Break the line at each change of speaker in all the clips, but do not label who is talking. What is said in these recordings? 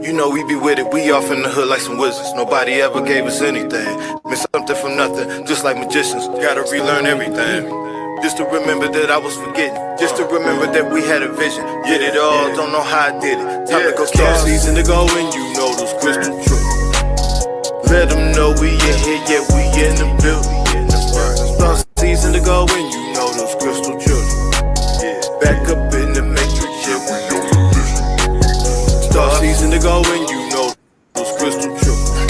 You know we be with it, we off in the hood like some wizards. Nobody ever gave us anything. Miss something from nothing, just like magicians. Gotta relearn everything. Just to remember that I was forgetting. Just to remember that we had a vision. Did it all, don't know how I did it. Time to go star season to go and you know those crystal truth. Let them know we in here, yeah, we in the building. Star season to go and you know those crystal children. Back up in the matrix, yeah, we know the vision. Star season to go and you know those crystal children.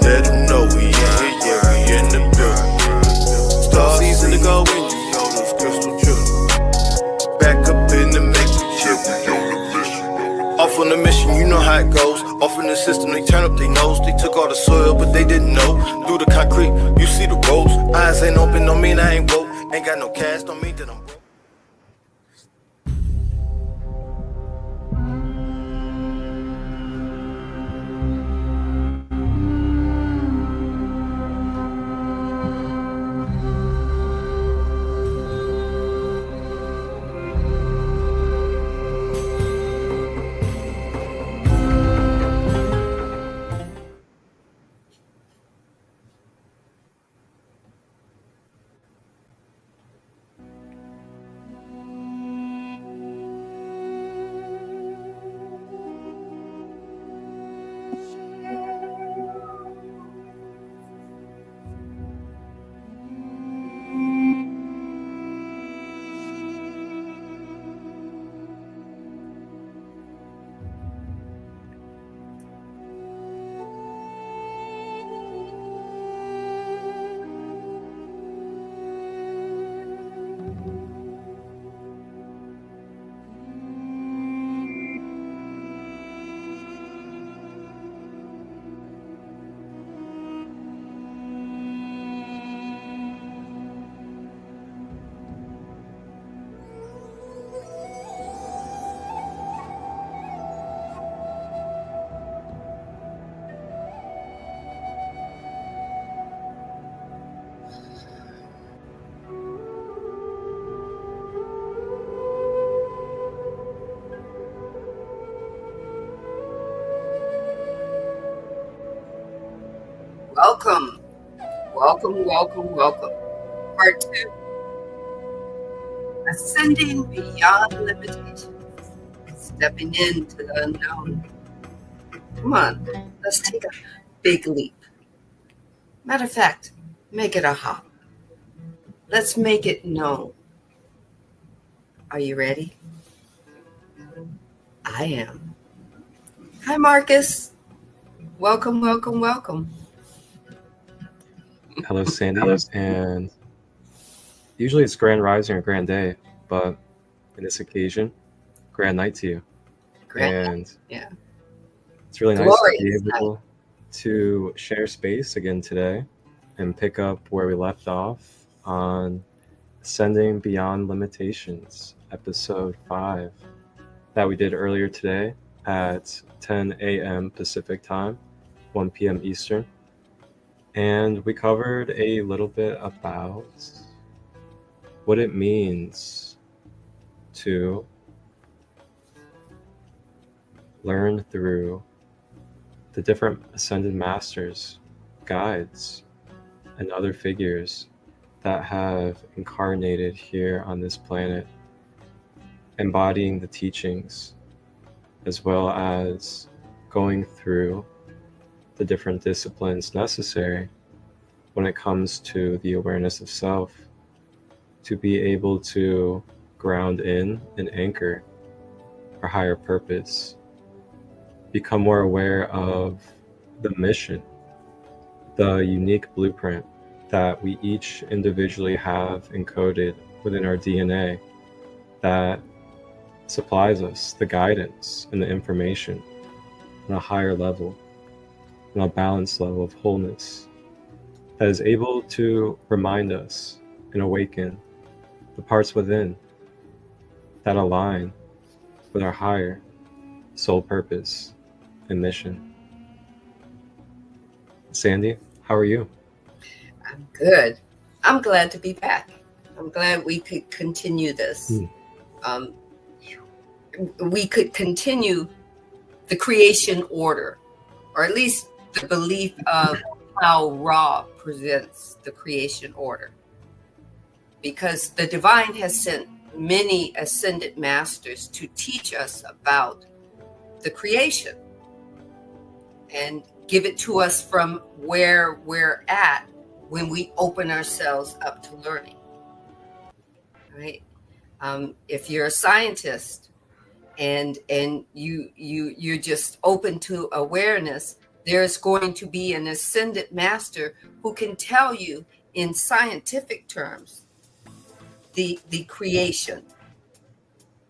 Let them know we in here, yeah, we in the building. Star season to go and you know those crystal children. Back up in the matrix, yeah, we know the vision. Off on the mission, you know how it goes. Off in the system, they turn up their nose. They took all the soil, but they didn't know. Through the concrete, you see the ropes. Eyes ain't open, don't mean I ain't woke. Ain't got no cash, don't mean that I'm broke.
Welcome, welcome, welcome, welcome. Part 2, Ascending Beyond Limitations, Stepping into the Unknown. Come on, let's take a big leap. Matter of fact, make it a hop. Let's make it known. Are you ready? I am. Hi, Marcus. Welcome, welcome, welcome.
Hello, Sandee, and usually it's grand rising or grand day, but in this occasion, grand night to you. And
yeah,
it's really nice
Glorious
to be able to share space again today and pick up where we left off on Ascending Beyond Limitations, episode 5, that we did earlier today at 10 a.m. Pacific time, 1 p.m. Eastern. And we covered a little bit about what it means to learn through the different ascended masters, guides, and other figures that have incarnated here on this planet, embodying the teachings, as well as going through the different disciplines necessary when it comes to the awareness of self, to be able to ground in and anchor our higher purpose, become more aware of the mission, the unique blueprint that we each individually have encoded within our DNA that supplies us the guidance and the information on a higher level, on a balanced level of wholeness, that is able to remind us and awaken the parts within that align with our higher soul purpose and mission. Sandee, how are you?
I'm good. I'm glad to be back. I'm glad we could continue this. We could continue the creation order, or at least the belief of how Ra presents the creation order. Because the divine has sent many ascended masters to teach us about the creation and give it to us from where we're at when we open ourselves up to learning. Right? If you're a scientist and you're just open to awareness, there's going to be an ascended master who can tell you in scientific terms the creation.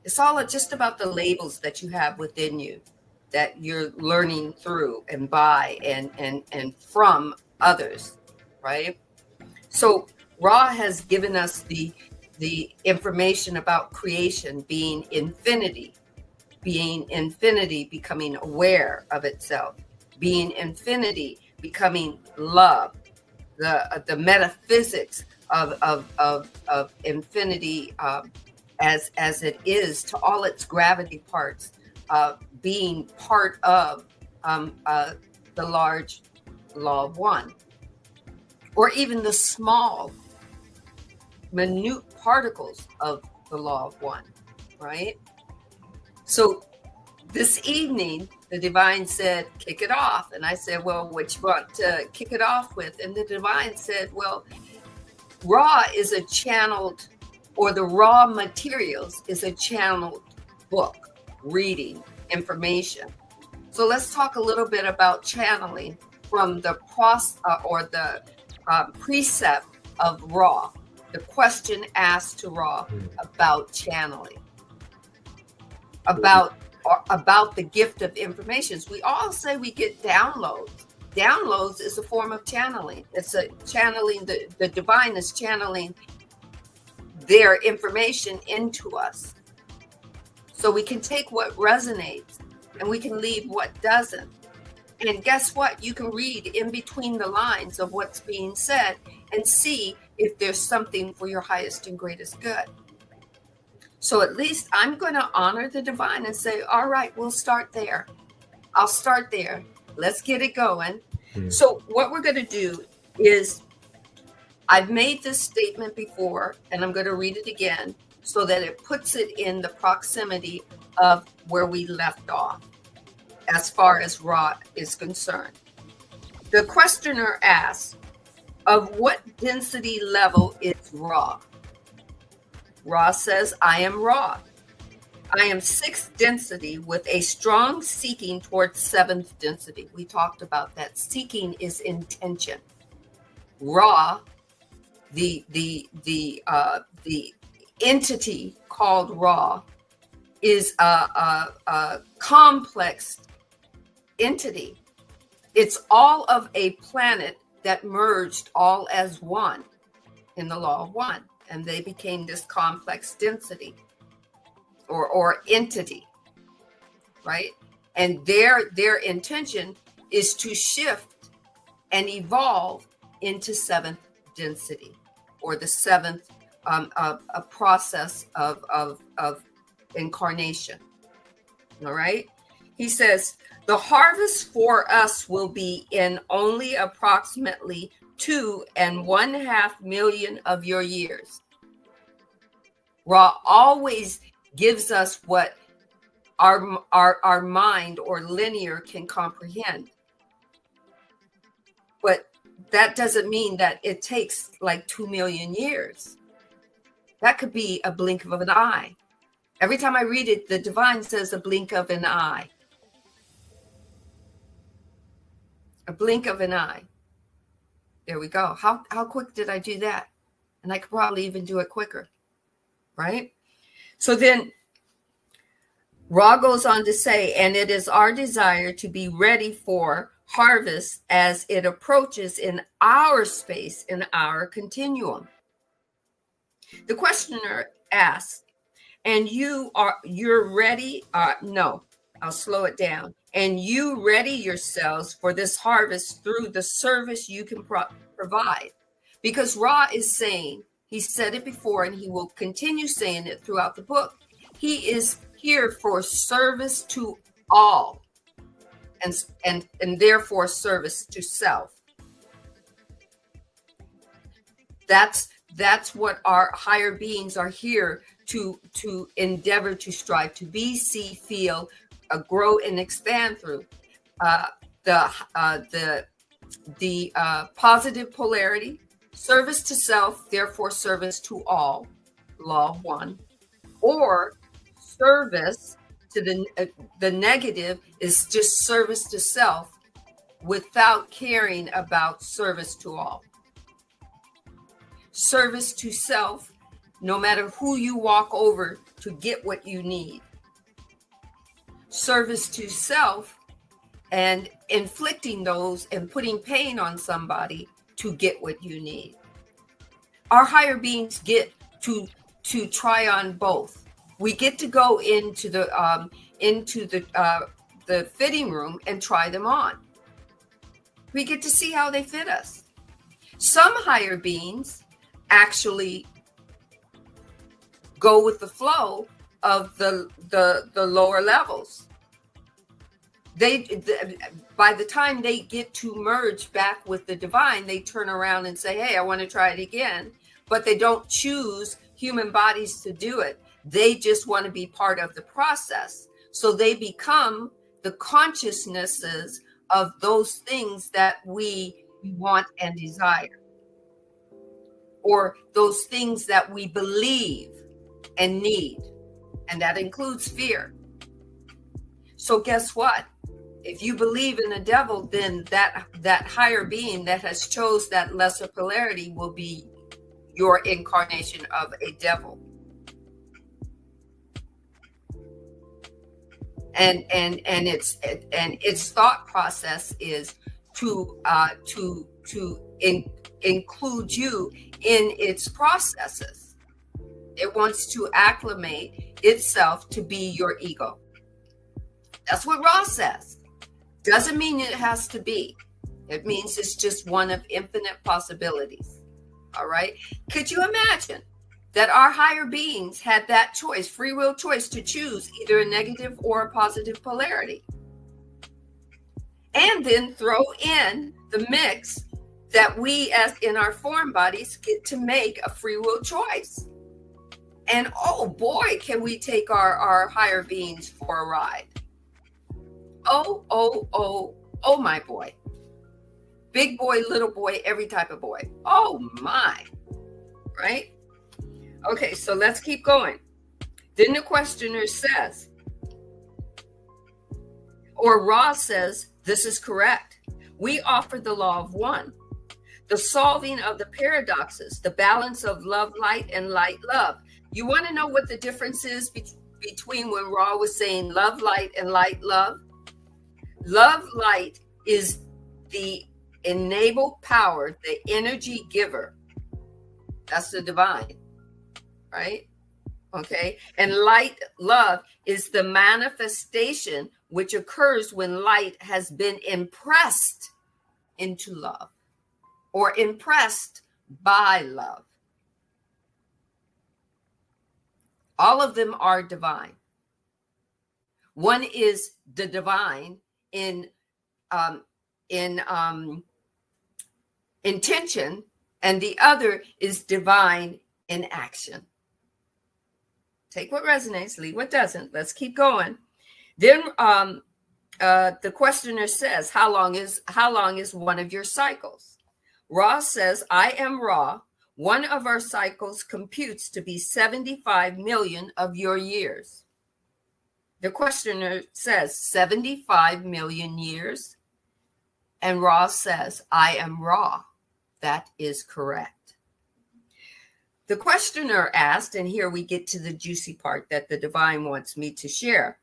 It's all just about the labels that you have within you that you're learning through and by and from others, right? So Ra has given us the information about creation being infinity, becoming aware of itself, being infinity, becoming love, the metaphysics of infinity as it is to all its gravity parts, being part of the large law of one, or even the small, minute particles of the law of one, right? So this evening, the divine said, kick it off. And I said, well, what you want to kick it off with? And the divine said, well, Ra is a channeled, or the raw materials is a channeled book, reading, information. So let's talk a little bit about channeling from the precept of Ra, the question asked to Ra about channeling, about the gift of information. We all say we get downloads. Downloads is a form of channeling. It's a channeling, the divine is channeling their information into us. So we can take what resonates and we can leave what doesn't. And guess what? You can read in between the lines of what's being said and see if there's something for your highest and greatest good. So at least I'm going to honor the divine and say, all right, we'll start there. I'll start there. Let's get it going. So what we're going to do is, I've made this statement before, and I'm going to read it again so that it puts it in the proximity of where we left off as far as Ra is concerned. The questioner asks, of what density level is Ra? Ra says, I am Ra. I am 6th density with a strong seeking towards 7th density. We talked about that. Seeking is intention. Ra, the entity called Ra, is a complex entity. It's all of a planet that merged all as one in the law of one, and they became this complex density or entity, right? And their intention is to shift and evolve into 7th density, or the 7th a process of incarnation. All right. He says the harvest for us will be in only approximately 2.5 million of your years. Ra always gives us what our mind or linear can comprehend. But that doesn't mean that it takes like 2 million years. That could be a blink of an eye. Every time I read it, the divine says a blink of an eye. A blink of an eye. There we go. How quick did I do that? And I could probably even do it quicker, right? So then Ra goes on to say, and it is our desire to be ready for harvest as it approaches in our space, in our continuum. The questioner asks, and you're ready? No, I'll slow it down. And you ready yourselves for this harvest through the service you can provide. Because Ra is saying, he said it before, and he will continue saying it throughout the book. He is here for service to all. and therefore service to self. That's what our higher beings are here to endeavor to strive to be, see, feel, grow, and expand through. The positive polarity, service to self, therefore service to all, law of one, or service to the negative is just service to self without caring about service to all. Service to self, no matter who you walk over to get what you need. Service to self and inflicting those and putting pain on somebody to get what you need. Our higher beings get to try on both. We get to go into the fitting room and try them on. We get to see how they fit us. Some higher beings actually go with the flow of the lower levels. By the time they get to merge back with the divine, they turn around and say, hey, I want to try it again. But they don't choose human bodies to do it. They just want to be part of the process. So they become the consciousnesses of those things that we want and desire, or those things that we believe and need. And that includes fear. So guess what? If you believe in a devil, then that higher being that has chose that lesser polarity will be your incarnation of a devil. And its thought process is to include you in its processes. It wants to acclimate itself to be your ego. That's what Ross says. Doesn't mean it has to be. It means it's just one of infinite possibilities. All right. Could you imagine that our higher beings had that choice, free will choice, to choose either a negative or a positive polarity? And then throw in the mix that we, as in our form bodies, get to make a free will choice. And oh boy, can we take our higher beings for a ride. Oh, my boy. Big boy, little boy, every type of boy. Oh my, right? Okay, so let's keep going. Then the questioner says, or Ross says, this is correct. We offer the law of one, the solving of the paradoxes, the balance of love, light, and light, love. You want to know what the difference is between when Ra was saying love, light, and light, love? Love, light is the enabled power, the energy giver. That's the divine, right? Okay. And light, love, is the manifestation which occurs when light has been impressed into love or impressed by love. All of them are divine. One is the divine in intention, and the other is divine in action. Take what resonates, leave what doesn't. Let's keep going. Then the questioner says, how long is one of your cycles? Ra says, I am Ra. One of our cycles computes to be 75 million of your years. The questioner says 75 million years. And Ra says, I am Ra. That is correct. The questioner asked, and here we get to the juicy part that the divine wants me to share.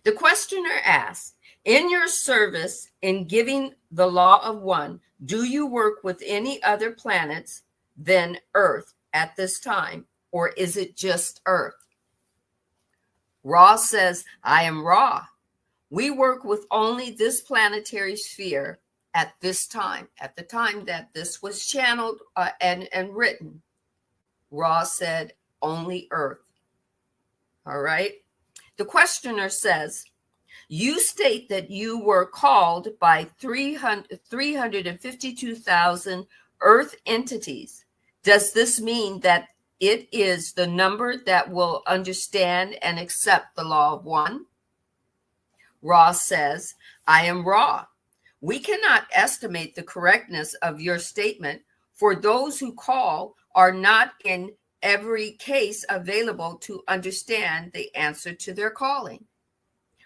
The questioner asked, in your service in giving the law of one, do you work with any other planets than Earth at this time, or is it just Earth? Ra says, I am Ra. We work with only this planetary sphere at this time, at the time that this was channeled and written. Ra said, only Earth. All right. The questioner says, You state that you were called by 352,000 Earth entities. Does this mean that it is the number that will understand and accept the law of one? Ra says, I am Ra. We cannot estimate the correctness of your statement, for those who call are not in every case available to understand the answer to their calling.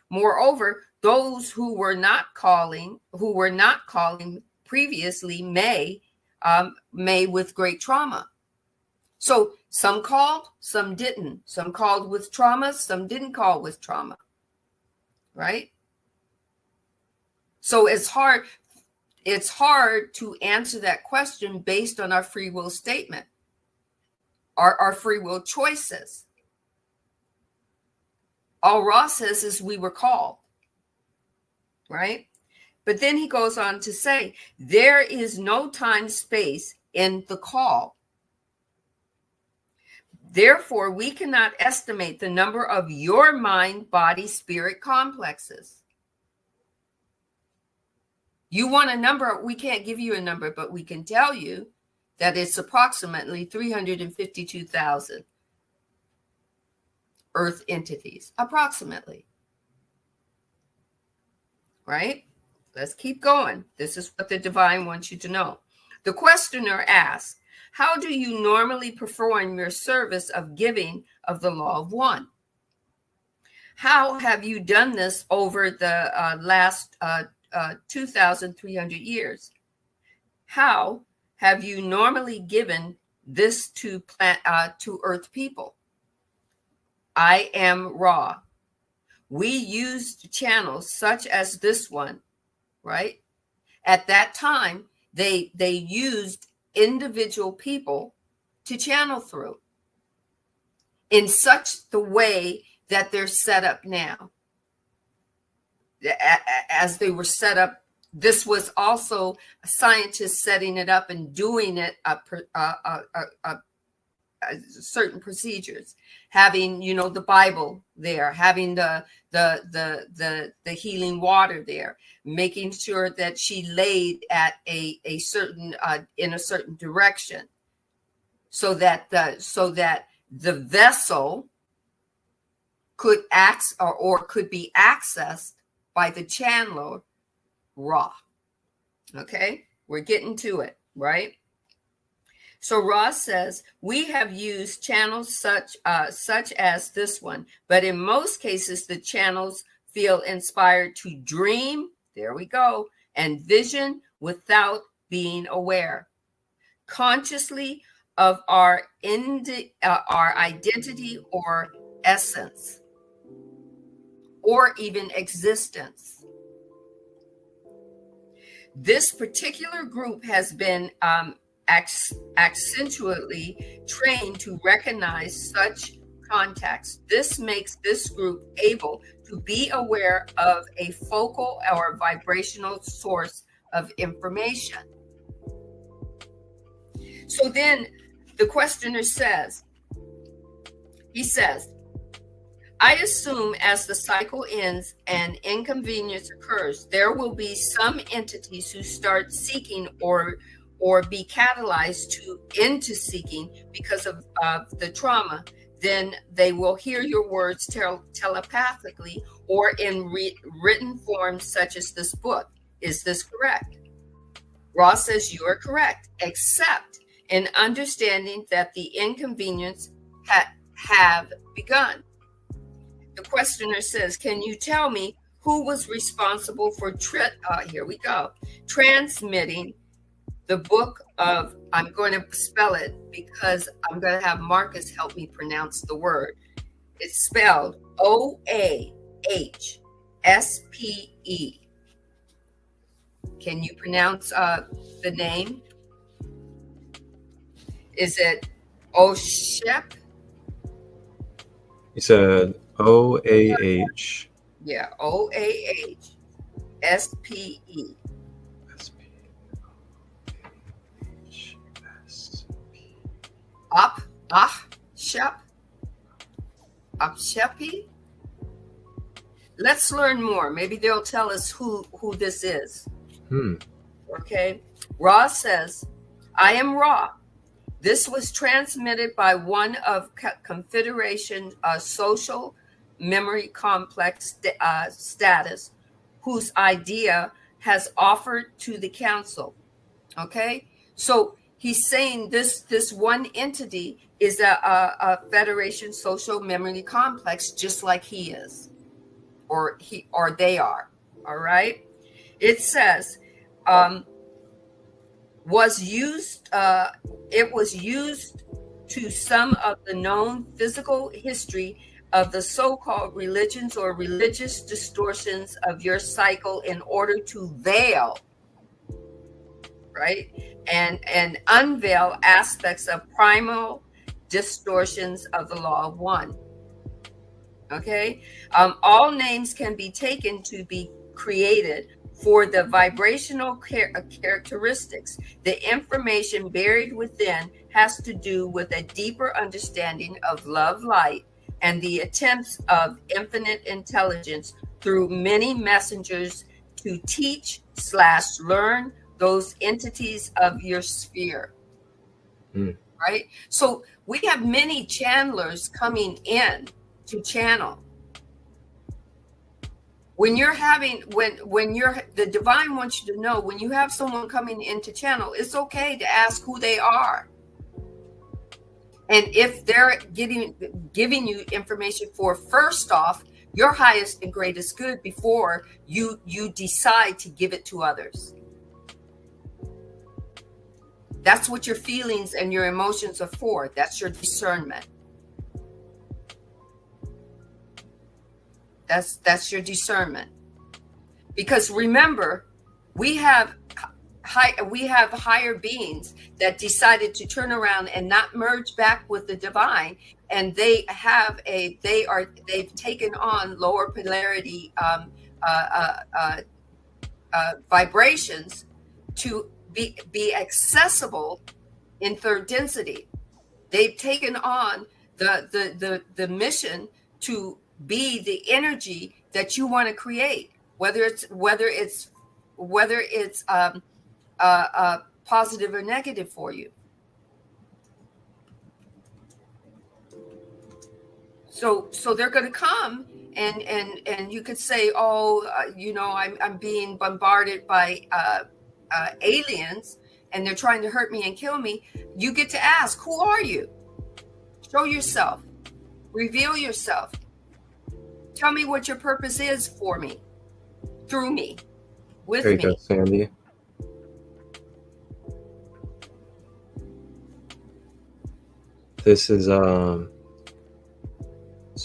Moreover, those who were not calling previously may with great trauma. So some called, some didn't. Some called with trauma, some didn't call with trauma. Right? So it's hard to answer that question based on our free will statement, our free will choices. All Ross says is we were called, right? But then he goes on to say, there is no time space in the call. Therefore, we cannot estimate the number of your mind, body, spirit complexes. You want a number, we can't give you a number, but we can tell you that it's approximately 352,000 Earth entities, approximately. Right? Let's keep going. This is what the divine wants you to know. The questioner asks, how do you normally perform your service of giving of the law of one? How have you done this over the last 2,300 years? How have you normally given this to Earth people? I am Ra. We used channels such as this one, right? At that time, they used individual people to channel through in such the way that they're set up now. As they were set up, this was also scientists setting it up and doing it certain procedures, having the Bible there, having the healing water there, making sure that she laid at a certain in a certain direction, so that the vessel could could be accessed by the channeler Ra. Okay, we're getting to it, right? So Ra says, we have used channels such as this one, but in most cases, the channels feel inspired to dream, there we go, and vision without being aware consciously of our identity or essence, or even existence. This particular group has been accentually trained to recognize such contacts. This makes this group able to be aware of a focal or vibrational source of information. So then the questioner says, I assume as the cycle ends and inconvenience occurs, there will be some entities who start seeking or be catalyzed into seeking because of the trauma. Then they will hear your words telepathically or in written form, such as this book. Is this correct? Ross says you are correct, except in understanding that the inconvenience have begun. The questioner says, can you tell me who was responsible for transmitting the book of, I'm going to spell it because I'm going to have Marcus help me pronounce the word. It's spelled O-A-H-S-P-E. Can you pronounce the name? Is it Oshep?
He said O-A-H.
Yeah, O-A-H-S-P-E. Apshepi. let's learn more. Maybe they'll tell us who this is. Okay. Ra says, I am Ra. This was transmitted by one of Confederation Social Memory Complex status, whose idea has offered to the council. Okay. So he's saying this one entity is a Federation Social Memory Complex, just like he is, or they are. All right. It says, it was used to some of the known physical history of the so-called religions or religious distortions of your cycle in order to veil, right, and unveil aspects of primal distortions of the law of one. Okay. All names can be taken to be created for the vibrational characteristics. The information buried within has to do with a deeper understanding of love light and the attempts of infinite intelligence through many messengers to teach/learn those entities of your sphere. Right? So we have many channelers coming in to channel. When you're the divine wants you to know, when you have someone coming into channel, it's okay to ask who they are. And if they're giving you information for, first off, your highest and greatest good before you decide to give it to others. That's what your feelings and your emotions are for. That's your discernment. That's your discernment. Because remember, we have higher beings that decided to turn around and not merge back with the divine, and they've taken on lower polarity vibrations to be accessible in third density. They've taken on the mission to be the energy that you want to create, whether it's positive or negative for you. So they're going to come and you could say, I'm being bombarded by aliens and they're trying to hurt me and kill me. You get to ask, who are you? Show yourself. Reveal yourself. Tell me what your purpose is for me, through me, with me.
There you go, Sandee. This is so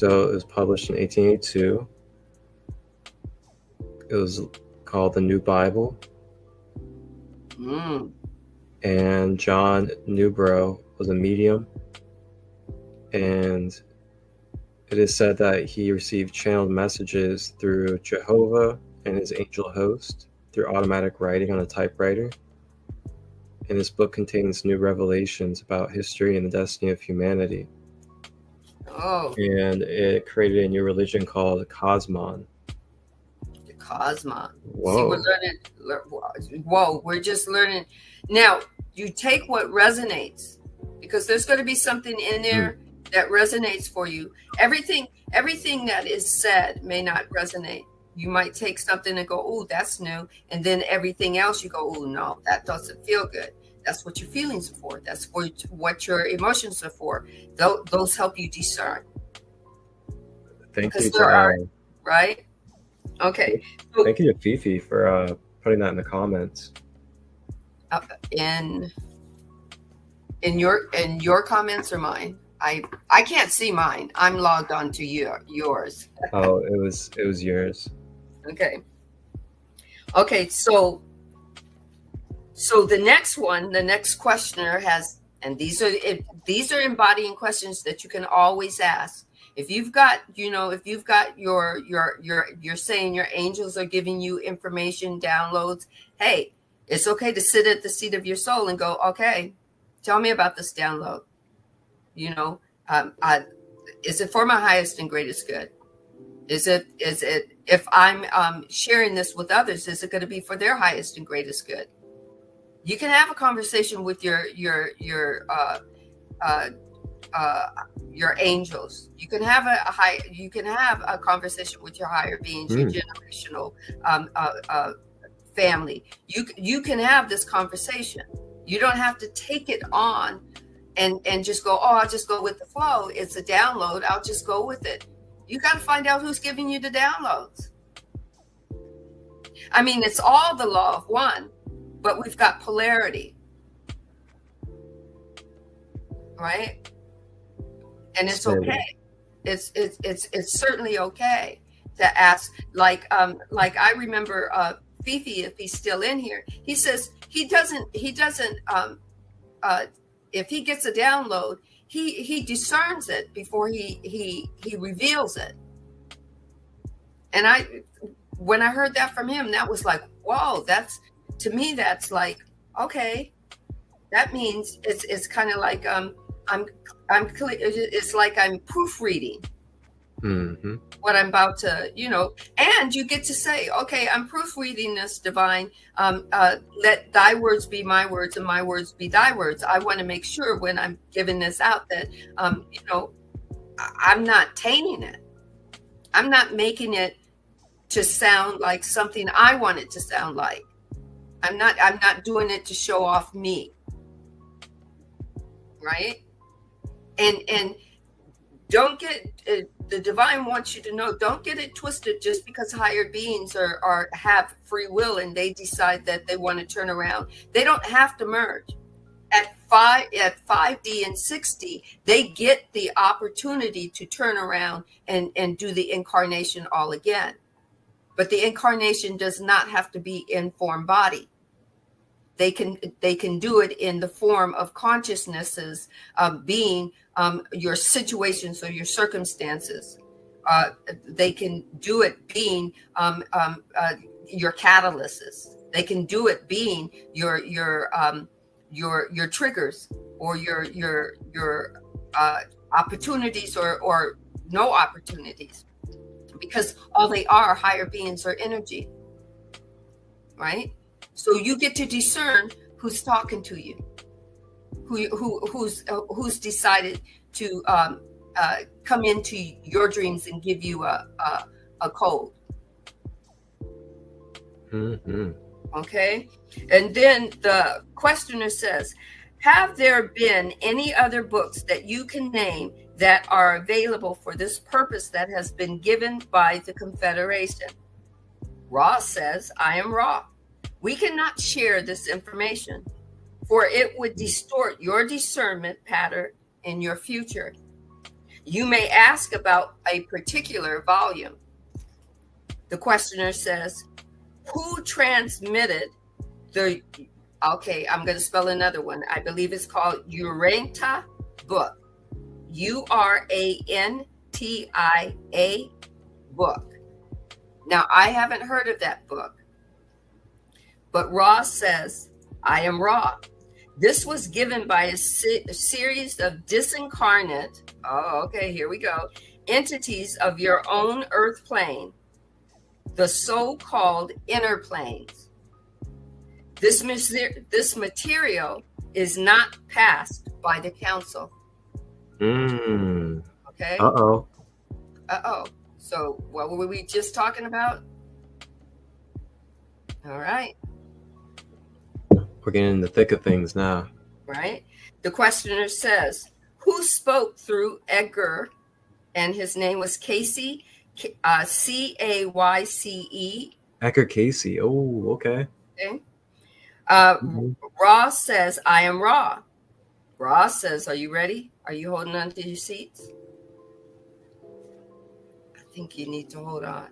it was published in 1882. It was called the New Bible. And John Newbrough was a medium, and it is said that he received channeled messages through Jehovah and his angel host through automatic writing on a typewriter. And this book contains new revelations about history and the destiny of humanity.
Oh.
And it created a new religion called the Cosmon.
The Cosmon.
Whoa.
See, we're just learning. Now, you take what resonates, because there's going to be something in there that resonates for you. Everything that is said may not resonate. You might take something and go, oh, that's new. And then everything else you go, oh, no, that doesn't feel good. That's what your feelings are for. That's what your emotions are for. Those help you discern.
Thank you
right? Okay.
Thank you to Fifi for putting that in the comments.
In your comments or mine? I can't see mine. I'm logged on to yours.
Oh, it was yours.
Okay. So the next questioner has, and these are embodying questions that you can always ask. If you've got you're saying your angels are giving you information, downloads, hey, it's okay to sit at the seat of your soul and go, okay, tell me about this download. Is it for my highest and greatest good? Is it if I'm sharing this with others, is it going to be for their highest and greatest good? You can have a conversation with your angels. You can have a conversation with your higher beings, your generational family. You can have this conversation. You don't have to take it on and just go, oh, I'll just go with the flow. It's a download. I'll just go with it. You got to find out who's giving you the downloads. I mean, it's all the law of one, but we've got polarity, right? And it's okay. It's certainly okay to ask. Like I remember Fifi, if he's still in here, he says he doesn't. If he gets a download, he discerns it before he reveals it. And when I heard that from him, that was like, whoa, that's like, okay, that means it's kind of like it's like I'm proofreading what I'm about to, and you get to say, okay, I'm proofreading this, divine. Let thy words be my words and my words be thy words. I want to make sure when I'm giving this out that, I'm not tainting it. I'm not making it to sound like something I want it to sound like. I'm not doing it to show off me. Right? And don't get the divine wants you to know, don't get it twisted just because higher beings have free will and they decide that they want to turn around. They don't have to merge. At 5D and 6D, they get the opportunity to turn around and do the incarnation all again. But the incarnation does not have to be in form body. They can do it in the form of consciousnesses, being your situations or your circumstances. They can do it being your catalysts. They can do it being your triggers or your opportunities or no opportunities, because all they are higher beings or energy, right? So you get to discern who's talking to you, who's decided to come into your dreams and give you a code.
Mm-hmm.
Okay, and then the questioner says, have there been any other books that you can name that are available for this purpose that has been given by the Confederation? Ra says, I am Ra. We cannot share this information, for it would distort your discernment pattern in your future. You may ask about a particular volume. The questioner says, who transmitted the, okay, I'm going to spell another one. I believe it's called Urantia book. Urantia book. Now, I haven't heard of that book. But Ra says, I am Ra. This was given by a series of disincarnate, here we go, entities of your own earth plane, the so-called inner planes. This material is not passed by the council. Okay?
Uh-oh.
So what were we just talking about? All right.
We're getting in the thick of things now.
Right. The questioner says, who spoke through Edgar? And his name was Casey, Cayce.
Edgar Cayce. Oh, okay.
Okay. Ra says, I am Ra. Ra says, are you ready? Are you holding on to your seats? I think you need to hold on.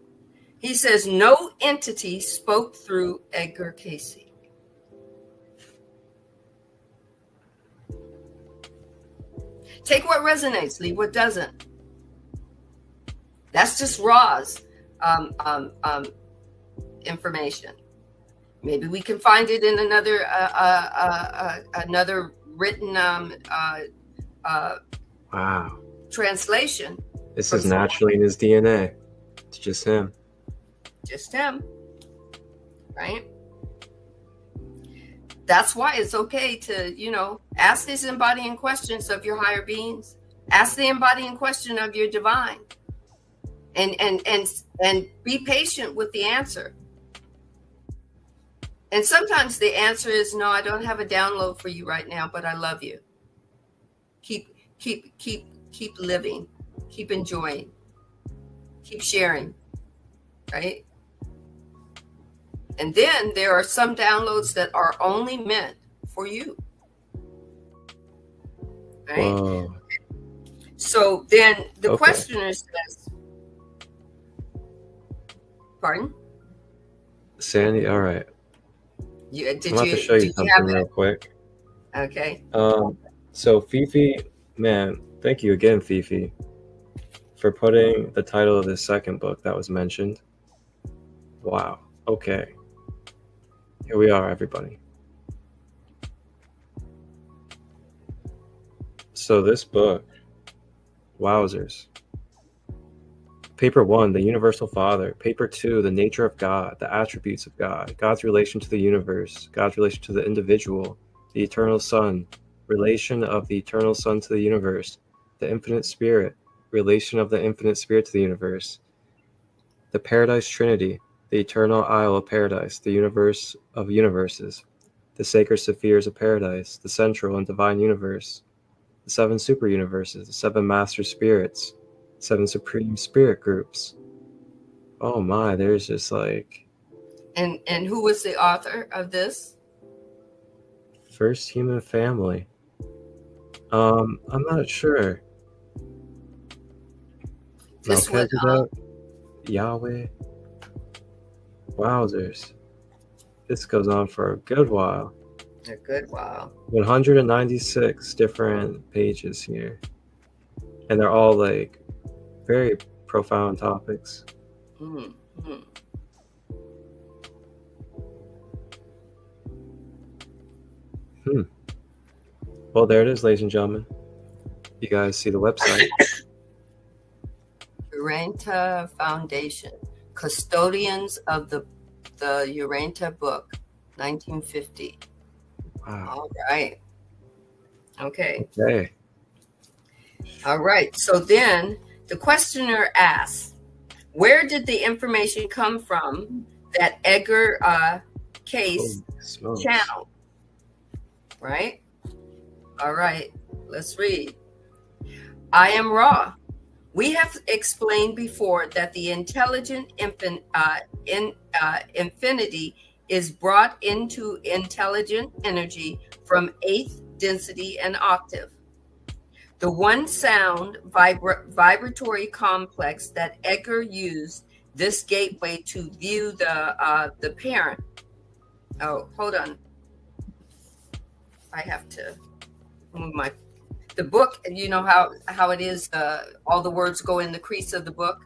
He says, no entity spoke through Edgar Cayce. Take what resonates, leave what doesn't. That's just Ra's information. Maybe we can find it in another written
wow.
translation.
This is naturally in his DNA. It's just him.
Just him, right? That's why it's okay to, ask these embodying questions of your higher beings. Ask the embodying question of your divine. And be patient with the answer. And sometimes the answer is, no, I don't have a download for you right now, but I love you. Keep living, keep enjoying, keep sharing, right? And then there are some downloads that are only meant for you, right?
Whoa.
So then the
Okay.
questioner says, pardon?
Sandee, all right.
Did
I'm about to show you something real quick.
Okay.
So Fifi, man, thank you again, Fifi, for putting the title of this second book that was mentioned. Wow. Okay. Here we are, everybody. So this book, wowzers. Paper 1, the Universal Father. Paper 2, the nature of God, the attributes of God, God's relation to the universe, God's relation to the individual, the eternal Son, relation of the eternal Son to the universe, the infinite Spirit, relation of the infinite Spirit to the universe, the Paradise Trinity, the eternal Isle of Paradise, the universe of universes, the sacred spheres of paradise, the central and divine universe, the 7 super universes, the 7 master spirits, 7 supreme spirit groups. Oh my, there's just like...
And who was the author of this?
First human family. I'm not sure.
This one,
Yahweh. Wowzers. This goes on for a good while.
a good while.
196 different pages here. And they're all like very profound topics.
Mm-hmm.
Well, there it is, ladies and gentlemen. You guys see the website.
Uranta Foundation, custodians of the Uranta book, 1950.
Wow.
All right. Okay.
Okay.
All right. So then the questioner asks, where did the information come from that Edgar Case channeled? Right? All right. Let's read. I am Ra. We have explained before that the intelligent infinity is brought into intelligent energy from 8th density and octave. The one sound vibratory complex that Edgar used this gateway to view the parent. Oh, hold on. I have to move the book. You know how it is. All the words go in the crease of the book,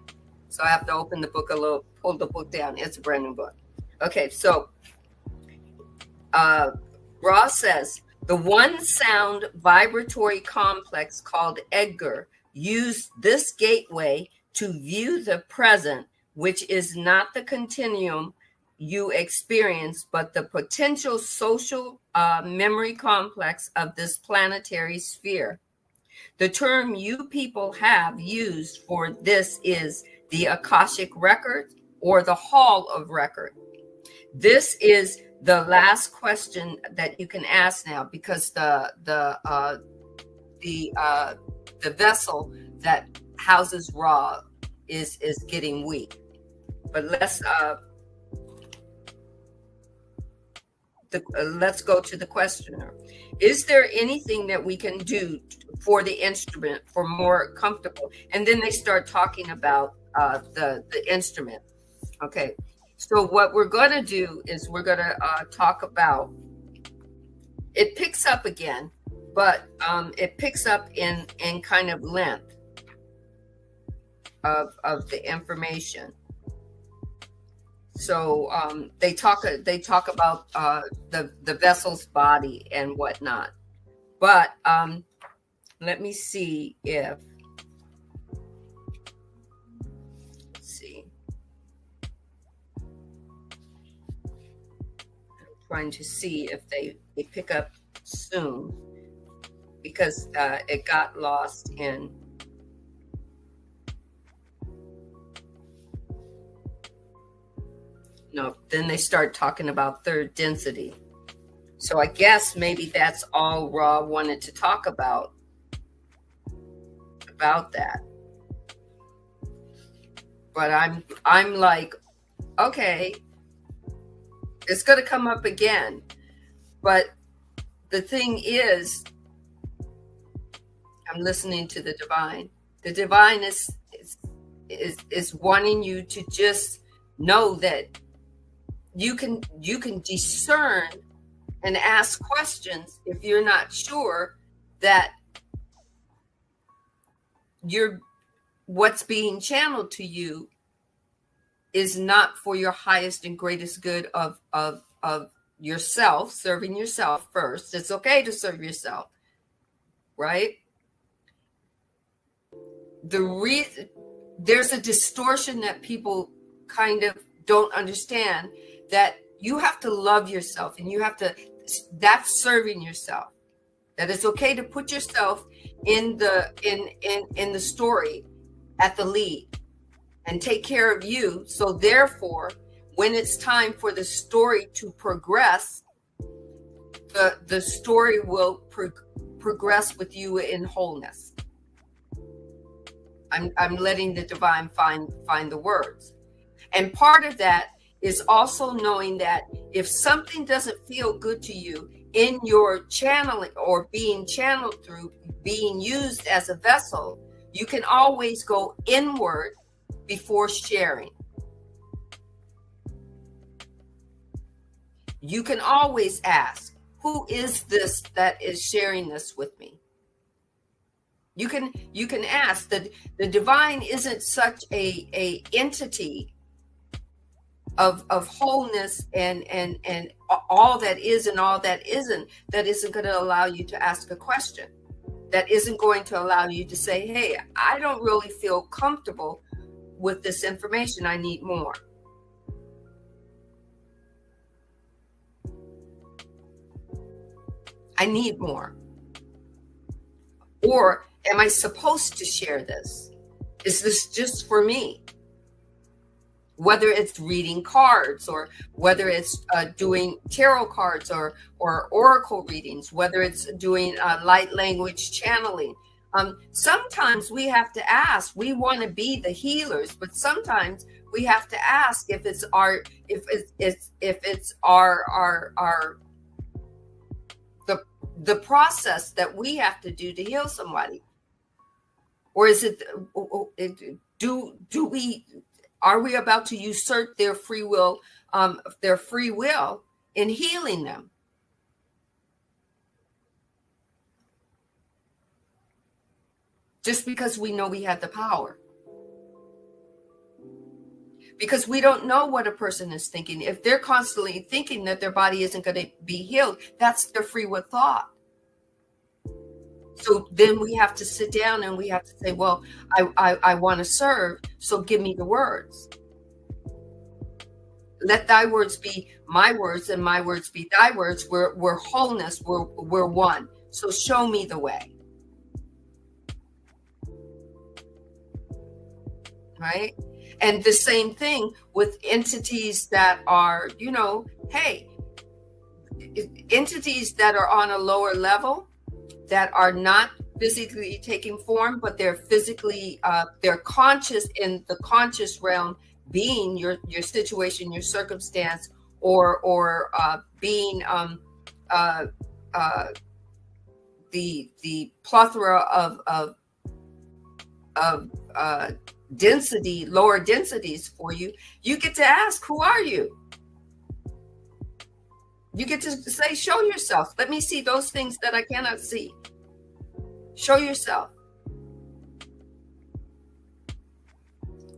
so I have to open the book a little, pull the book down. It's a brand new book. Okay, so Ross says the one sound vibratory complex called Edgar used this gateway to view the present, which is not the continuum you experience, but the potential social memory complex of this planetary sphere. The term you people have used for this is the Akashic record or the Hall of Record. This is the last question that you can ask now, because the vessel that houses Ra is getting weak. But let's go to the questioner. Is there anything that we can do for the instrument for more comfortable? And then they start talking about the instrument. Okay. So what we're going to do is we're going to talk about, it picks up again, but it picks up in kind of length of the information. So they talk about the vessel's body and whatnot. But let me see if, let's see. trying to see if they pick up soon, because it got lost in then they start talking about third density. So I guess maybe that's all Ra wanted to talk about that. But I'm like, okay, it's going to come up again. But the thing is, I'm listening to the divine. The divine is wanting you to just know that you can discern and ask questions if you're not sure that what's being channeled to you is not for your highest and greatest good of yourself, serving yourself first. It's okay to serve yourself, right? There's a distortion that people kind of don't understand, that you have to love yourself, and that's serving yourself. That it's okay to put yourself in the story at the lead and take care of you. So therefore, when it's time for the story to progress, the story will progress with you in wholeness. I'm letting the divine find the words. And part of that is also knowing that if something doesn't feel good to you in your channeling or being channeled through, being used as a vessel, you can always go inward before sharing. You can always ask, who is this that is sharing this with me? You can ask. That the divine isn't such a entity of wholeness and all that is and all that isn't going to allow you to ask a question, that isn't going to allow you to say, hey, I don't really feel comfortable with this information, I need more. I need more. Or am I supposed to share this? Is this just for me? Whether it's reading cards, or whether it's doing tarot cards or oracle readings, whether it's doing light language channeling. Sometimes we have to ask. We want to be the healers, but sometimes we have to ask if it's our the process that we have to do to heal somebody, or is it are we about to usurp their free will in healing them? Just because we know we have the power. Because we don't know what a person is thinking. If they're constantly thinking that their body isn't going to be healed, that's their free will thought. So then we have to sit down and we have to say, well, I want to serve, so give me the words. Let thy words be my words and my words be thy words. We're wholeness, we're one. So show me the way. Right? And the same thing with entities that are, hey, entities that are on a lower level, that are not physically taking form, but they're physically, they're conscious in the conscious realm, being your situation, your circumstance, or being the plethora of density, lower densities for you. You get to ask, who are you? You get to say, show yourself. Let me see those things that I cannot see. Show yourself.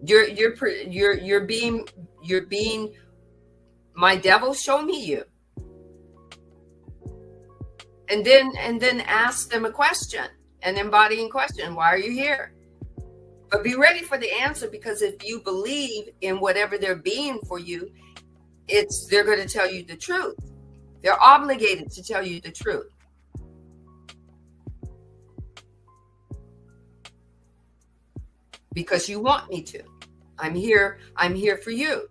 You're being my devil. Show me you. And then ask them a question, an embodying question. Why are you here? But be ready for the answer, because if you believe in whatever they're being for you, they're going to tell you the truth. They're obligated to tell you the truth. Because you want me to. I'm here for you.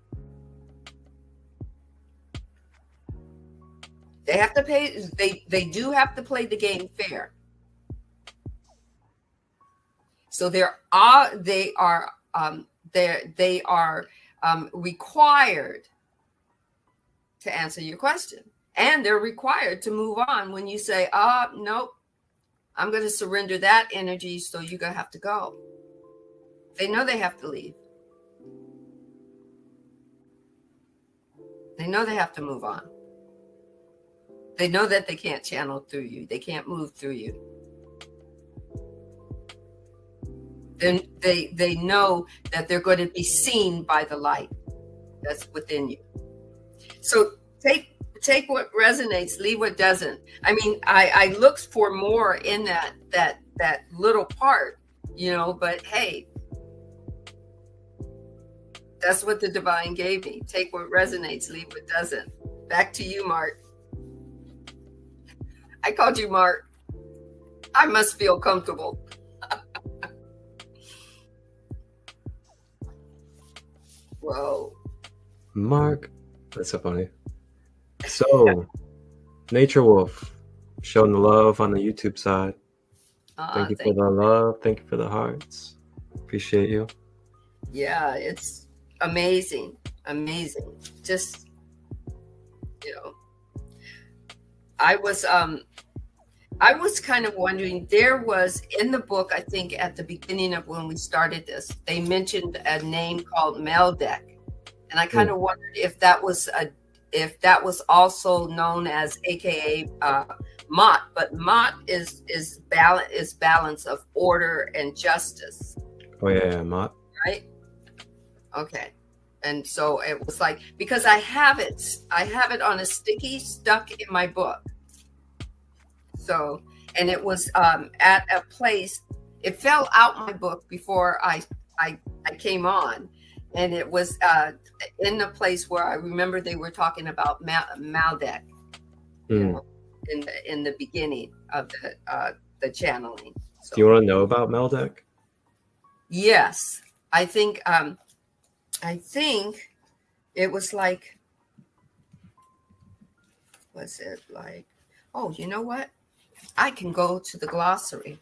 They have to pay, they do have to play the game fair. So they are required to answer your question, and they're required to move on when you say, nope, I'm going to surrender that energy, so you're going to have to go. They know they have to leave. They know they have to move on. They know that they can't channel through you. They can't move through you. Then they know that they're going to be seen by the light that's within you. So take what resonates, leave what doesn't. I mean, I looked for more in that little part, but hey, that's what the divine gave me. Take what resonates, leave what doesn't. Back to you, Mark. I called you Mark. I must feel comfortable. Whoa.
Mark. That's so funny. So, Nature Wolf, showing the love on the YouTube side. Thank you for the love. Thank you for the hearts. Appreciate you.
Yeah, it's amazing. Amazing. Just, I was kind of wondering, there was in the book, I think at the beginning of when we started this, they mentioned a name called Meldek. And I kind of wondered if that was also known as AKA Mott, but Mott is balance of order and justice.
Oh yeah, Mott.
Right? Okay. And so it was like, because I have it on a sticky stuck in my book. So, and it was at a place, it fell out my book before I came on. And it was in the place where I remember they were talking about Maldek, in the beginning of the channeling. So,
do you want to know about Meldek?
Yes, I think it was like, was it like? Oh, you know what? I can go to the glossary.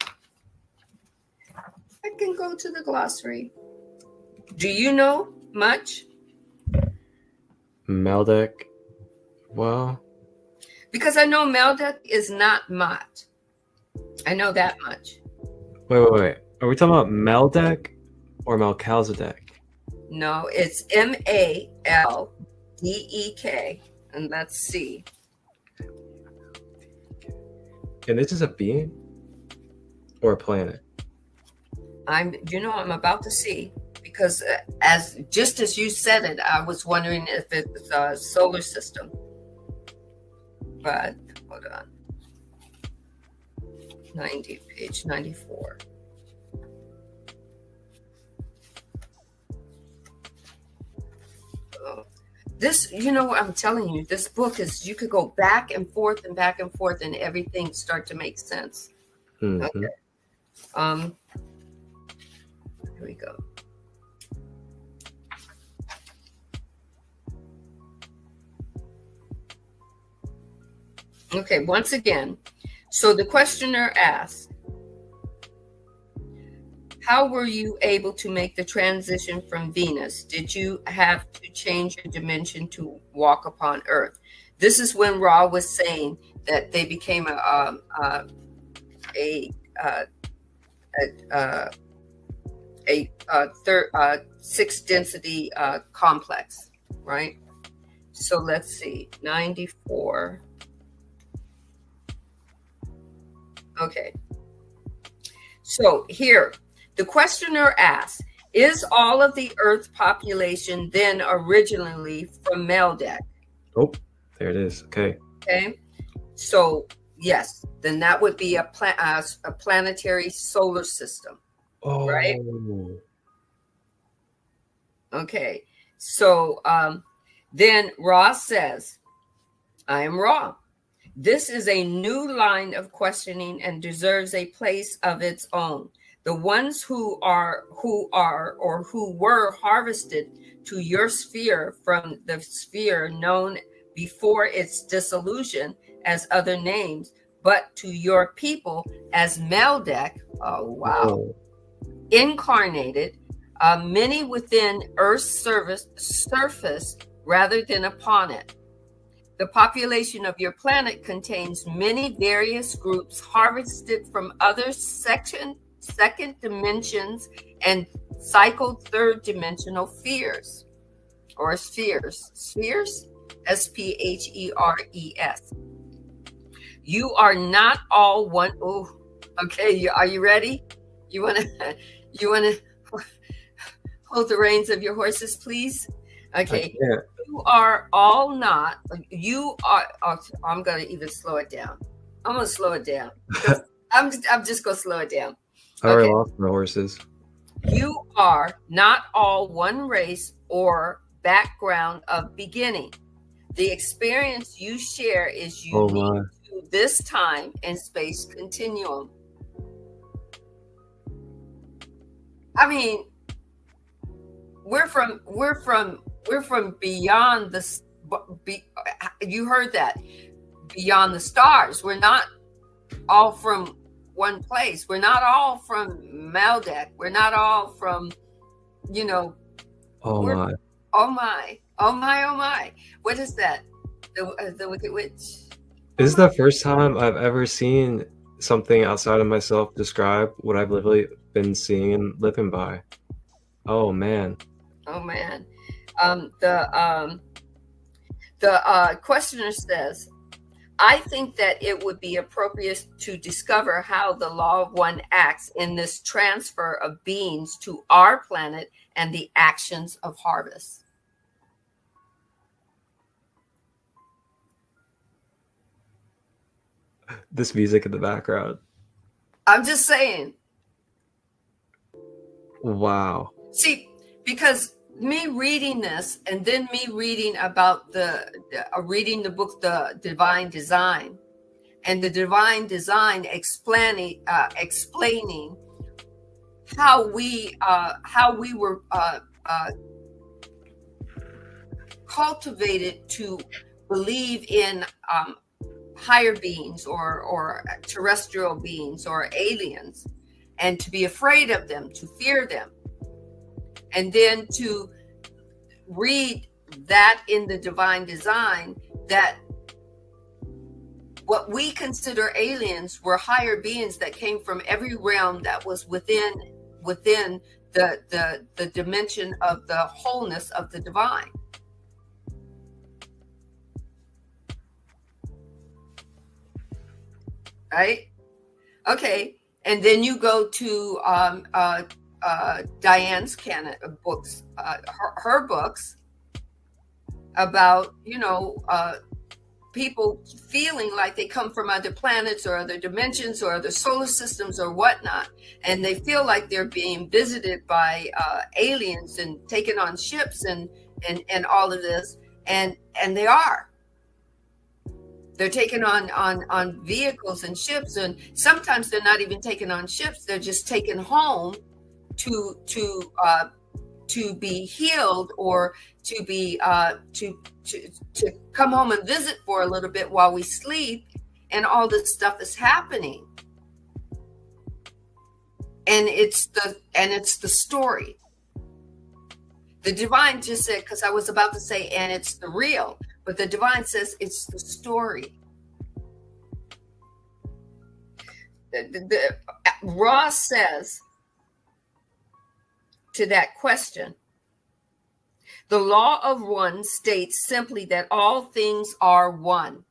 Do you know much?
Meldek. Well,
because I know Meldek is not Mott. I know that much.
Wait. Are we talking about Meldek or Melchizedek?
No, it's Maldek, and let's see.
And this is a being or a planet?
I'm about to see, because as you said it, I was wondering if it's a solar system. But hold on. Page 94. This, I'm telling you, this book is, you could go back and forth and everything start to make sense.
Mm-hmm.
Okay. Here we go. Okay, once again, so the questioner asks, how were you able to make the transition from Venus? Did you have to change your dimension to walk upon Earth? This is when Ra was saying that they became a sixth density complex, right? So let's see, 94. Okay. So here, the questioner asks, is all of the Earth population then originally from Meldek?
Oh, there it is. Okay.
Okay. So yes, then that would be a planetary solar system.
Oh.
Right. Okay. So then Ross says, I am wrong. This is a new line of questioning and deserves a place of its own. The ones who were harvested to your sphere from the sphere known before its dissolution as other names, but to your people as Meldek, oh wow, incarnated, many within Earth's surface rather than upon it. The population of your planet contains many various groups harvested from other second dimensions and cycled third dimensional spheres. Spheres, S-P-H-E-R-E-S. You are not all one. Oh, okay. Are you ready? You want to hold the reins of your horses, please? Okay. You are all not. You are. Oh, I'm going to even slow it down. I'm going to slow it down. I'm just going to slow it down.
I already lost my horses.
You are not all one race or background of beginning. The experience you share is unique to this time and space continuum. I mean, we're from beyond the. You heard that, beyond the stars. We're not all from one place. We're not all from Meldek. We're not all from,
Oh my.
Oh my. Oh my. Oh my. What is that? The Wicked Witch.
This is the first time I've ever seen something outside of myself describe what I've literally been seeing and living by. Oh man.
Oh man. The questioner says, I think that it would be appropriate to discover how the law of one acts in this transfer of beings to our planet and the actions of harvest.
This music in the background.
I'm just saying.
Wow.
See, because me reading this and then me reading about reading the book, The Divine Design, and the Divine Design explaining how we were cultivated to believe in higher beings or terrestrial beings or aliens, and to be afraid of them, to fear them. And then to read that in the Divine Design, that what we consider aliens were higher beings that came from every realm that was within the dimension of the wholeness of the divine. Right? Okay. And then you go to Diane's canon books, her books about, people feeling like they come from other planets or other dimensions or other solar systems or whatnot. And they feel like they're being visited by aliens and taken on ships and all of this. And they are. They're taken on vehicles and ships. And sometimes they're not even taken on ships. They're just taken home to be healed or to be to come home and visit for a little bit while we sleep, and all this stuff is happening. And it's the story. The divine just said, because I was about to say, and it's the real, but the divine says it's the story. Ross says to that question, the law of one states simply that all things are one,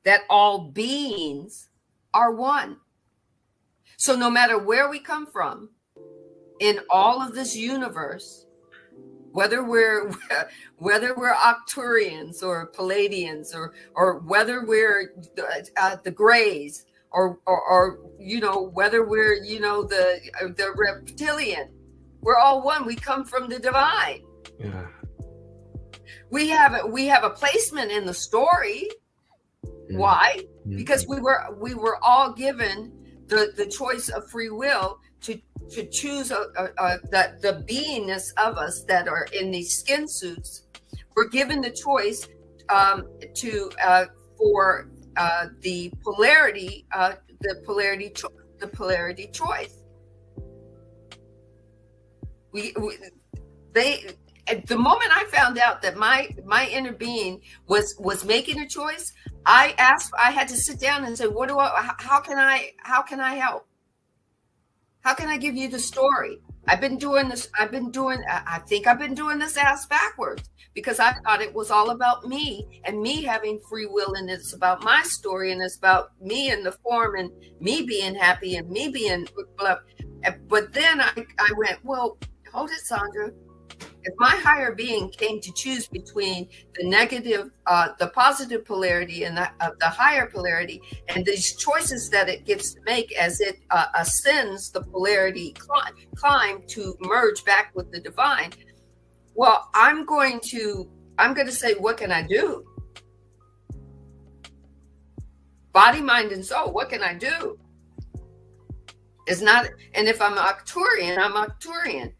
that all beings are one. So no matter where we come from in all of this universe, whether we're Arcturians or Palladians or whether we're the Greys or whether we're the reptilian, we're all one. We come from the divine.
Yeah.
We have a placement in the story. Why? Because we were all given the choice of free will to choose the beingness of us that are in these skin suits. We're given the choice for the polarity choice. At the moment I found out that my inner being was making a choice, I had to sit down and say, how can I help? How can I give you the story? I think I've been doing this ass backwards, because I thought it was all about me and me having free will, and it's about my story, and it's about me in the form and me being happy and me being blah. But then I went, well, hold it, Sandra. If my higher being came to choose between the negative, the positive polarity and the higher polarity, and these choices that it gets to make as it ascends the polarity climb to merge back with the divine, well, I'm going to say, what can I do? Body, mind, and soul, what can I do? It's not, and if I'm Arcturian, I'm Arcturian.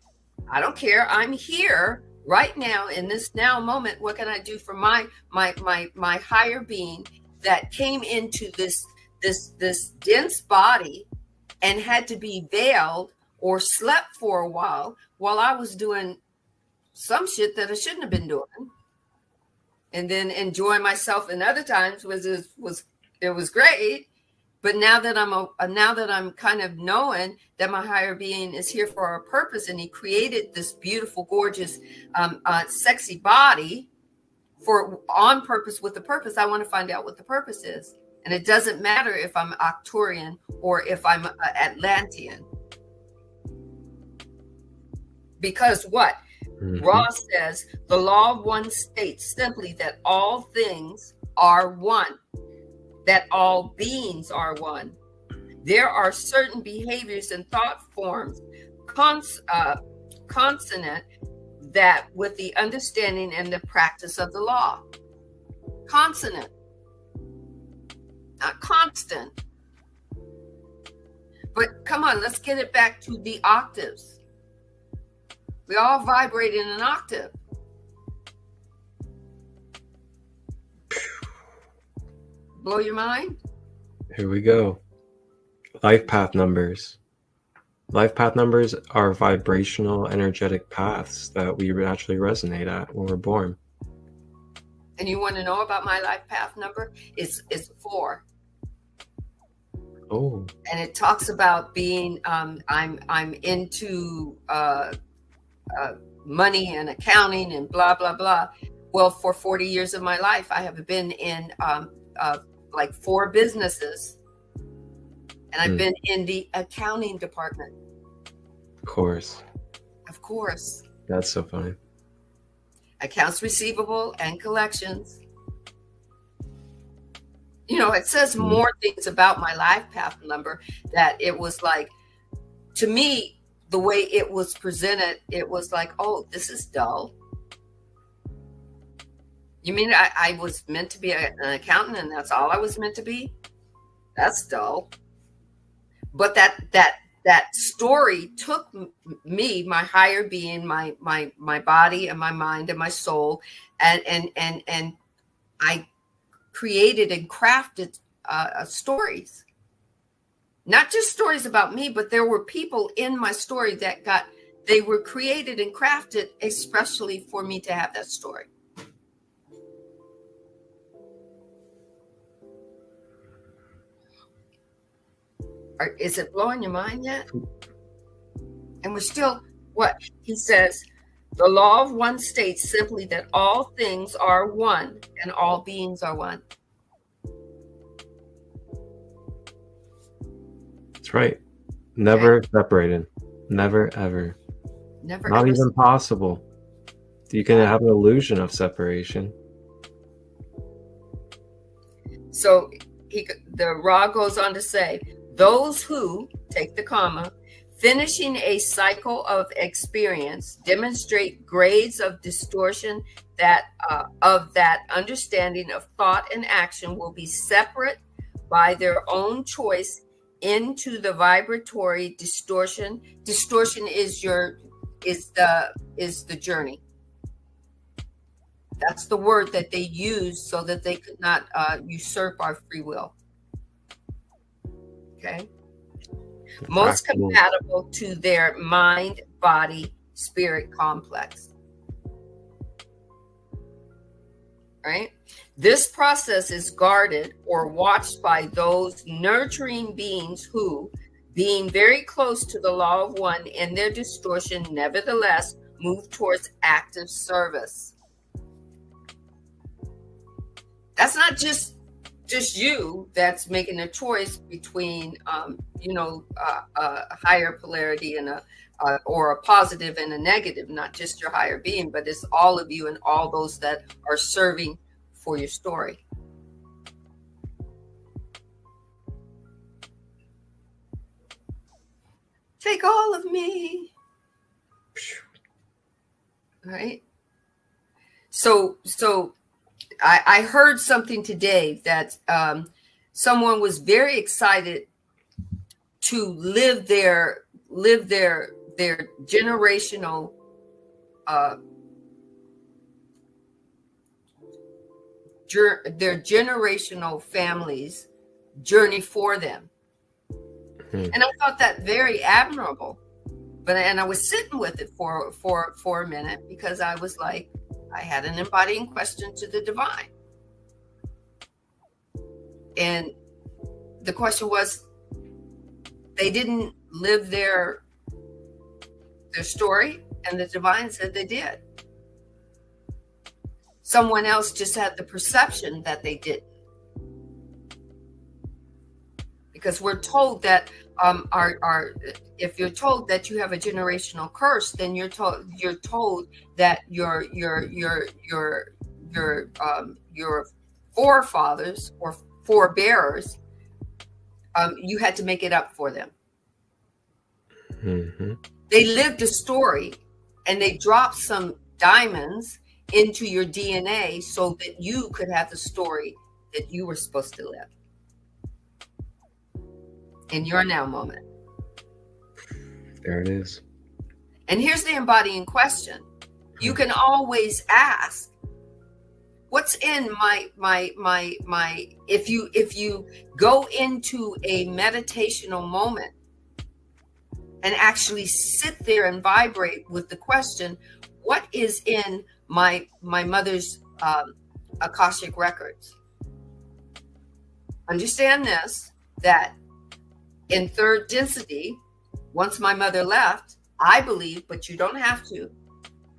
I don't care. I'm here right now in this now moment. What can I do for my higher being that came into this dense body and had to be veiled or slept for a while I was doing some shit that I shouldn't have been doing, and then enjoying myself. And other times it was great. But now that I'm kind of knowing that my higher being is here for a purpose, and he created this beautiful, gorgeous, sexy body on purpose with a purpose, I want to find out what the purpose is. And it doesn't matter if I'm Arcturian or if I'm Atlantean. Because what? Mm-hmm. Ross says, the law of one states simply that all things are one, that all beings are one. There are certain behaviors and thought forms consonant that with the understanding and the practice of the law. Consonant, not constant. But come on, let's get it back to the octaves. We all vibrate in an octave. Blow your mind?
Here we go. Life path numbers. Life path numbers are vibrational, energetic paths that we naturally resonate at when we're born.
And you want to know about my life path number? It's 4.
Oh.
And it talks about being I'm into money and accounting and blah blah blah. Well, for 40 years of my life, I have been in like 4 businesses, and I've been in the accounting department. Of course.
That's so funny.
Accounts receivable and collections. You know, it says more things about my life path number, that it was like, to me, the way it was presented, it was like, oh, this is dull. You mean I was meant to be an accountant and that's all I was meant to be? That's dull. But that story took me, my higher being, my body and my mind and my soul, and I created and crafted stories. Not just stories about me, but there were people in my story they were created and crafted especially for me to have that story. Is it blowing your mind yet? And we're still, what? He says, the law of one states simply that all things are one and all beings are one.
That's right. Never separated. Never, ever.
Never.
Not
ever
even possible. You can have an illusion of separation.
So the Ra goes on to say, those who, take the comma, finishing a cycle of experience, demonstrate grades of distortion that of that understanding of thought and action will be separate by their own choice into the vibratory distortion. Distortion is the journey. That's the word that they use so that they could not usurp our free will. Okay. Most compatible to their mind, body, spirit complex. Right? This process is guarded or watched by those nurturing beings who, being very close to the law of one in their distortion, nevertheless move towards active service. That's not just you that's making a choice between a higher polarity and or a positive and a negative, not just your higher being, but it's all of you and all those that are serving for your story. Take all of me. Right? So I heard something today that someone was very excited to live their generational family's journey for them. And I thought that very admirable. And I was sitting with it for a minute, because I was like, I had an embodying question to the divine. And the question was, they didn't live their story, and the divine said they did. Someone else just had the perception that they didn't. Because we're told that if you're told that you have a generational curse, then you're told that your forefathers or forebearers, you had to make it up for them.
Mm-hmm.
They lived a story, and they dropped some diamonds into your DNA so that you could have the story that you were supposed to live in your now moment.
There it is.
And here's the embodying question. You can always ask, what's in my if you go into a meditational moment and actually sit there and vibrate with the question, what is in my mother's Akashic records? Understand this, that in third density, once my mother left, I believe, but you don't have to.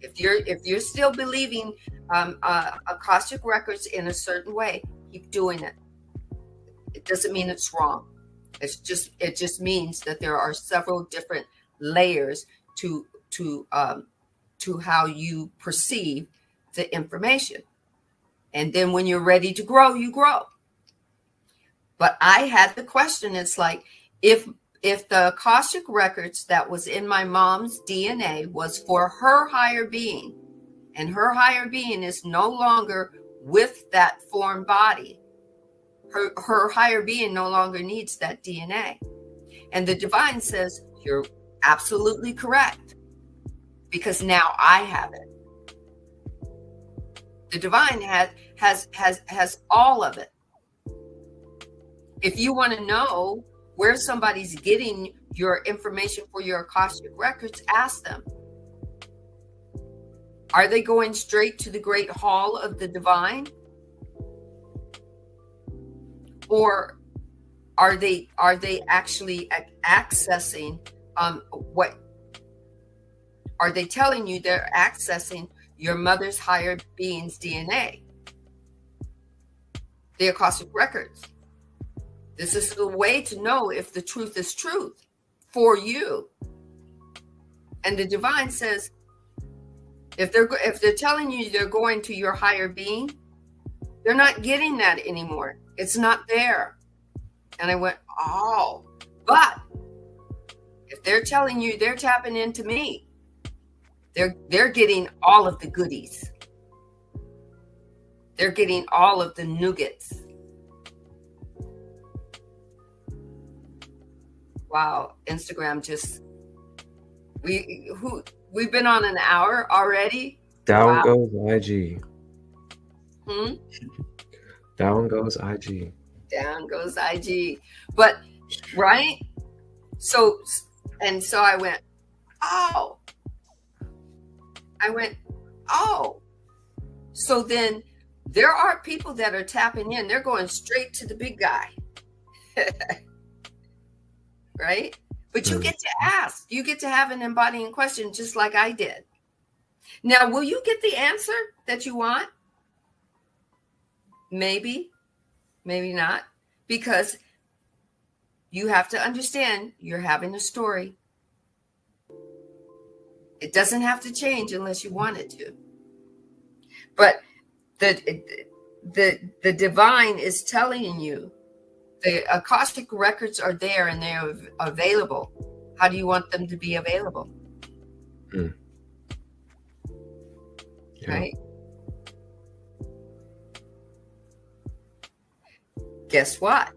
If you're still believing Akashic records in a certain way, keep doing it. It doesn't mean it's wrong. It just means that there are several different layers to how you perceive the information. And then when you're ready to grow, you grow. But I had the question, it's like, if the Akashic records that was in my mom's DNA was for her higher being, and her higher being is no longer with that form body, her higher being no longer needs that DNA. And the divine says, you're absolutely correct, because now I have it. The divine has all of it. If you want to know where somebody's getting your information for your Akashic records, ask them. Are they going straight to the Great Hall of the Divine? Or are they actually accessing what are they telling you? They're accessing your mother's higher being's DNA, the Akashic records. This is the way to know if the truth is truth for you. And the divine says, if they're telling you they're going to your higher being, they're not getting that anymore. It's not there. And I went, oh, but If they're telling you they're tapping into me, they're getting all of the goodies. They're getting all of the nougats. Wow, Instagram just we've been on an hour already.
Down
Wow.
goes IG.
Hmm?
Down goes IG.
Down goes IG. But right? So I went, oh. So then there are people that are tapping in. They're going straight to the big guy. Right? But you get to ask. You get to have an embodying question just like I did. Now, will you get the answer that you want? Maybe. Maybe not. Because you have to understand you're having a story. It doesn't have to change unless you want it to. But the divine is telling you the Akashic records are there and they're available. How do you want them to be available?
Yeah.
Right? Guess what?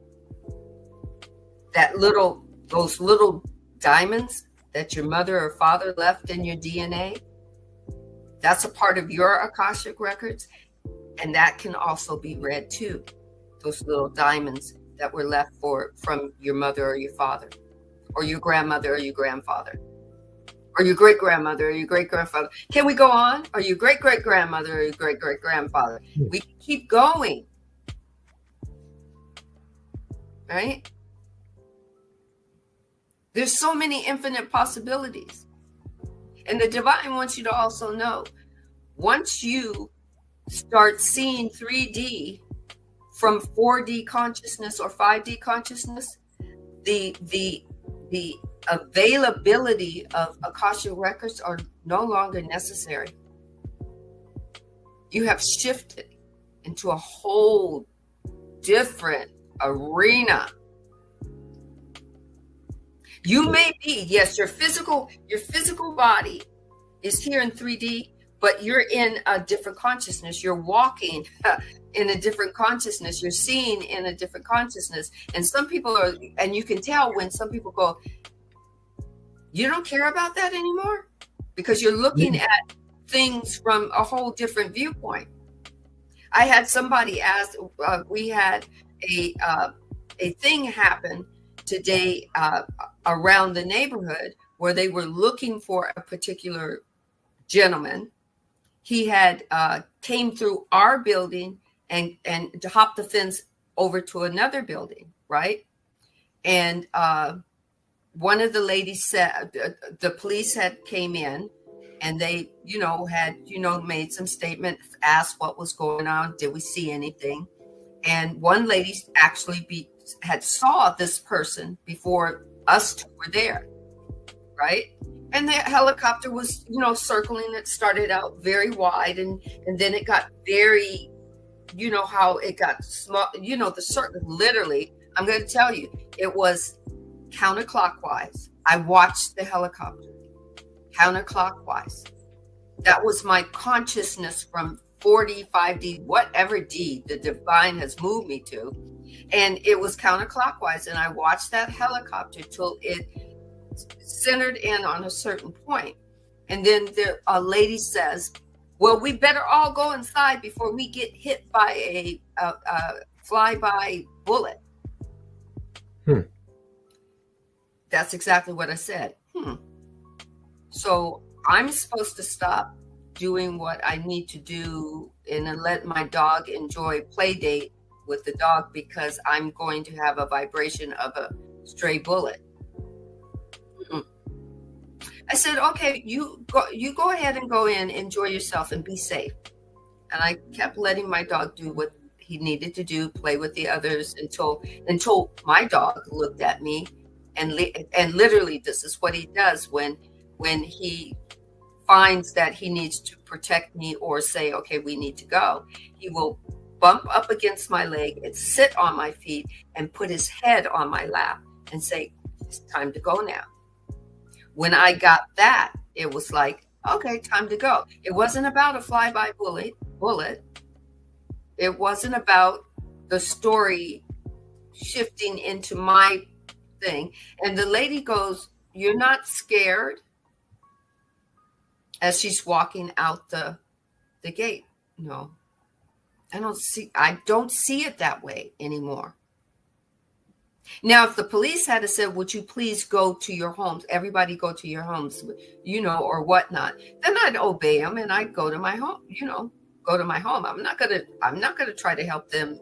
Those little diamonds that your mother or father left in your DNA, that's a part of your Akashic records. And that can also be read too. Those little diamonds that were left from your mother or your father, or your grandmother or your grandfather, or your great-grandmother or your great-grandfather. Can we go on? Or your great-great-grandmother or your great-great-grandfather. We keep going. Right? There's so many infinite possibilities. And the divine wants you to also know, once you start seeing 3D from 4D consciousness or 5D consciousness, the availability of Akashic records are no longer necessary. You have shifted into a whole different arena. You may be, yes, your physical body is here in 3D, but you're in a different consciousness. You're walking in a different consciousness. You're seeing in a different consciousness. And some people are, and you can tell when some people go, you don't care about that anymore? Because you're looking at things from a whole different viewpoint. I had somebody ask, we had a thing happen today around the neighborhood where they were looking for a particular gentleman. He had came through our building and hopped the fence over to another building, right? And one of the ladies said the police had came in and they, had, made some statement, asked what was going on. Did we see anything? And one lady actually had saw this person before us two were there, right? And the helicopter was, circling. It started out very wide, and then it got very, how it got small. The circle. Literally, I'm going to tell you, it was counterclockwise. I watched the helicopter counterclockwise. That was my consciousness from 4D, 5D, whatever D the divine has moved me to. And it was counterclockwise. And I watched that helicopter till it centered in on a certain point. And then a lady says, well, we better all go inside before we get hit by a flyby bullet. That's exactly what I said. So I'm supposed to stop doing what I need to do and then let my dog enjoy play date with the dog because I'm going to have a vibration of a stray bullet. I said, okay, you go ahead and go in, enjoy yourself and be safe. And I kept letting my dog do what he needed to do, play with the others until my dog looked at me and literally this is what he does when he finds that he needs to protect me or say, okay, we need to go. He will bump up against my leg and sit on my feet and put his head on my lap and say, it's time to go now. When I got that, it was like, okay, time to go. It wasn't about a fly-by bullet. It wasn't about the story shifting into my thing. And the lady goes, "You're not scared?" As she's walking out the gate. No, I don't see it that way anymore. Now, if the police had said, "Would you please go to your homes? Everybody go to your homes," or whatnot, then I'd obey them and I'd go to my home, go to my home. I'm not gonna try to help them,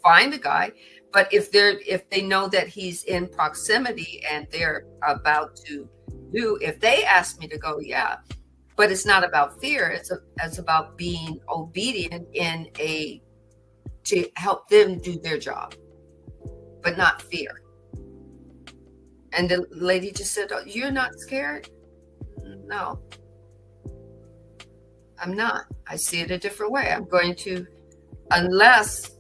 find the guy. But if they know that he's in proximity and they're about to if they ask me to go, yeah. But it's not about fear. It's about being obedient to help them do their job, but not fear. And the lady just said, "Oh, you're not scared?" No, I'm not. I see it a different way. I'm going to, unless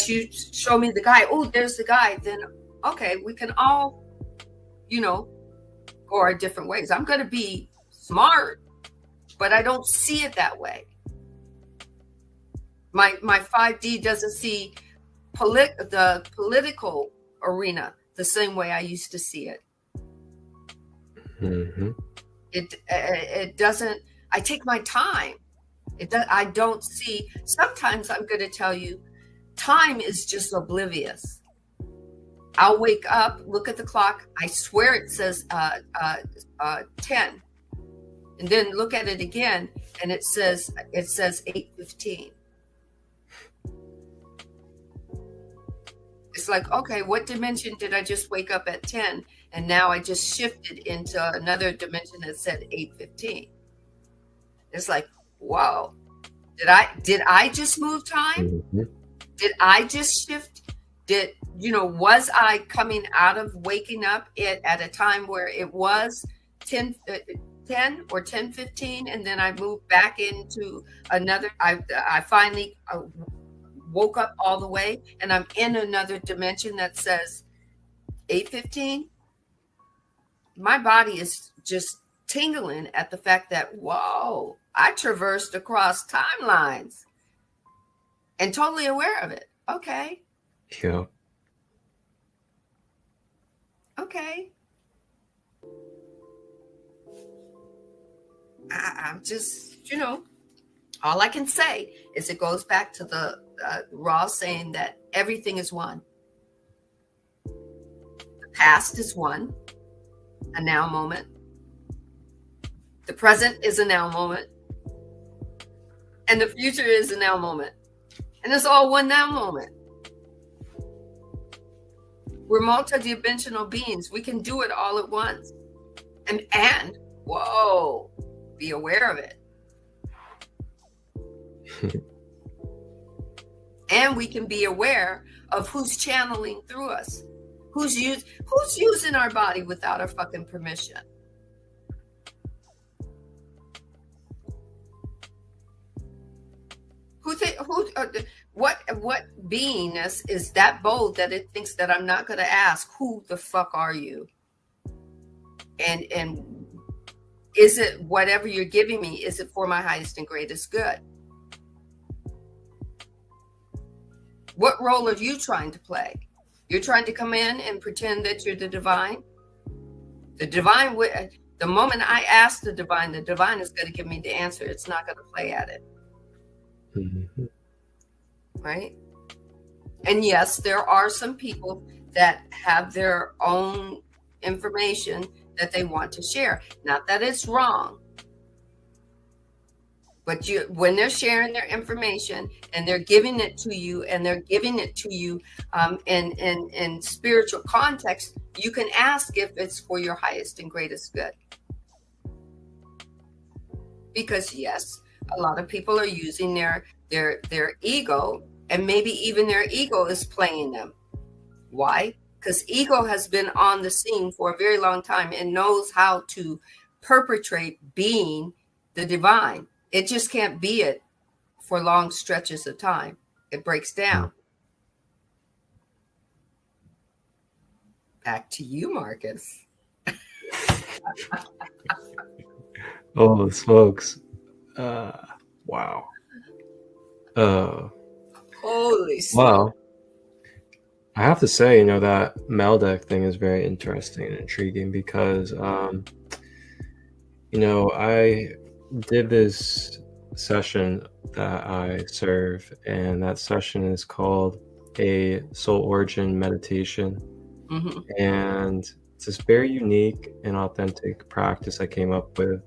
you show me the guy. Oh, there's the guy. Then, okay, we can all, go our different ways. I'm going to be smart, but I don't see it that way. My 5D doesn't see the political arena the same way I used to see it.
Mm-hmm.
It doesn't. I take my time. I don't see. Sometimes I'm going to tell you, time is just oblivious. I'll wake up, look at the clock. I swear it says 10, and then look at it again, and it says 8:15. It's like, okay, what dimension did I just wake up at 10, and now I just shifted into another dimension that said 8:15? It's like, whoa, did I just move time?
Mm-hmm.
Did I just shift? Was I coming out of waking up at a time where it was 10 or 10:15, and then I moved back into another? I finally woke up all the way, and I'm in another dimension that says 8:15. My body is just tingling at the fact that, whoa, I traversed across timelines and totally aware of it. Okay.
Yeah.
Okay. I'm just, all I can say is it goes back to the Raw saying that everything is one. The past is one, a now moment. The present is a now moment. And the future is a now moment. And it's all one now moment. We're multidimensional beings. We can do it all at once. And whoa, be aware of it. And we can be aware of who's channeling through us. Who's using our body without our fucking permission. What beingness is that bold that it thinks that I'm not going to ask, who the fuck are you? And is it whatever you're giving me, is it for my highest and greatest good? What role are you trying to play? You're trying to come in and pretend that you're the divine? The divine, the moment I ask the divine is going to give me the answer. It's not going to play at it.
Mm-hmm.
Right? And yes, there are some people that have their own information that they want to share. Not that it's wrong, but when they're sharing their information and they're giving it to you, and they're giving it to you in spiritual context, you can ask if it's for your highest and greatest good. Because yes, a lot of people are using their ego, and maybe even their ego is playing them. Why? Because ego has been on the scene for a very long time and knows how to perpetrate being the divine. It just can't be it for long stretches of time. It breaks down. Back to you, Marcus.
Oh, smokes. Wow. Uh,
Holy smoke.
well, I have to say, that Meldeck thing is very interesting and intriguing because, I did this session that I serve, and that session is called a soul origin meditation.
Hmm.
And it's this very unique and authentic practice I came up with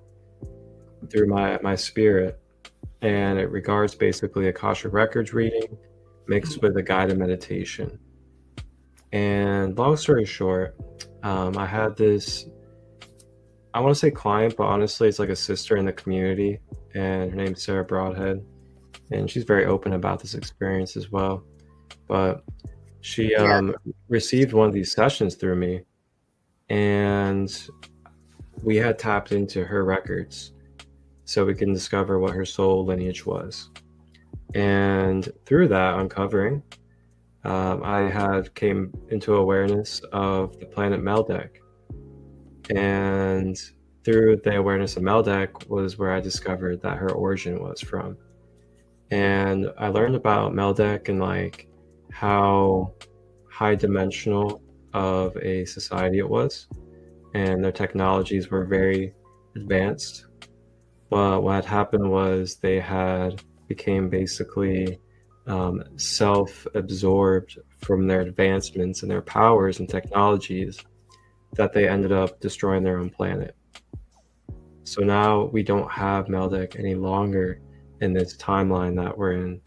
through my spirit. And it regards basically Akashic Records reading mixed with a guided meditation. And long story short, I had this, I want to say client, but honestly, it's like a sister in the community, and her name's Sarah Broadhead. And she's very open about this experience as well. But she
Yeah.
received one of these sessions through me, and we had tapped into her records so we can discover what her soul lineage was. And through that uncovering, I had came into awareness of the planet Meldeck. And through the awareness of Meldeck was where I discovered that her origin was from. And I learned about Meldeck and like how high dimensional of a society it was. And their technologies were very advanced. But what had happened was they had became basically self-absorbed from their advancements and their powers and technologies that they ended up destroying their own planet. So now we don't have Meldeck any longer in this timeline that we're in,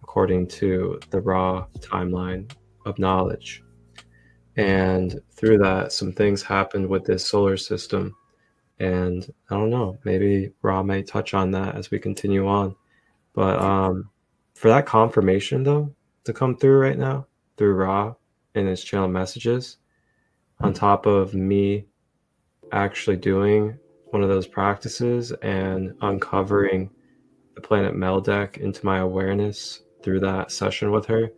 according to the raw timeline of knowledge. And through that, some things happened with this solar system. And I don't know, maybe Ra may touch on that as we continue on. But for that confirmation, though, to come through right now, through Ra and his channel messages, on top of me actually doing one of those practices and uncovering the planet Meldeck into my awareness through that session with her,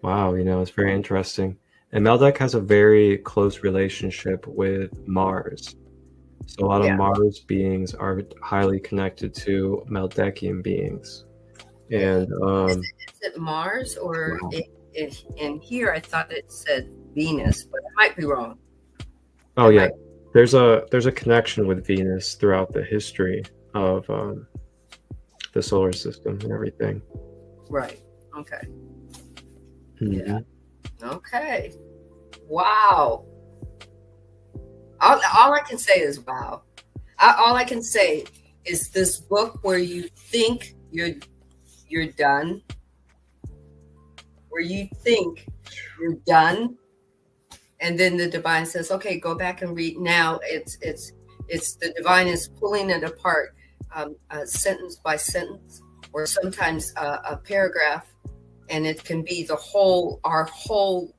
wow, it's very interesting. And Meldeck has a very close relationship with Mars. So a lot of
Yeah.
Mars beings are highly connected to Meldeckian beings. And
Is it Mars or
wow.
in here? I thought it said Venus, but I might be wrong.
Oh
It
yeah,
might-
there's a connection with Venus throughout the history of the solar system and everything.
Right. Okay.
Mhm.
Yeah. Okay. Wow. All I can say is wow. All I can say is this book where you think you're done, where you think you're done, and then the divine says, "Okay, go back and read." Now it's the divine is pulling it apart, sentence by sentence, or sometimes a paragraph, and it can be our whole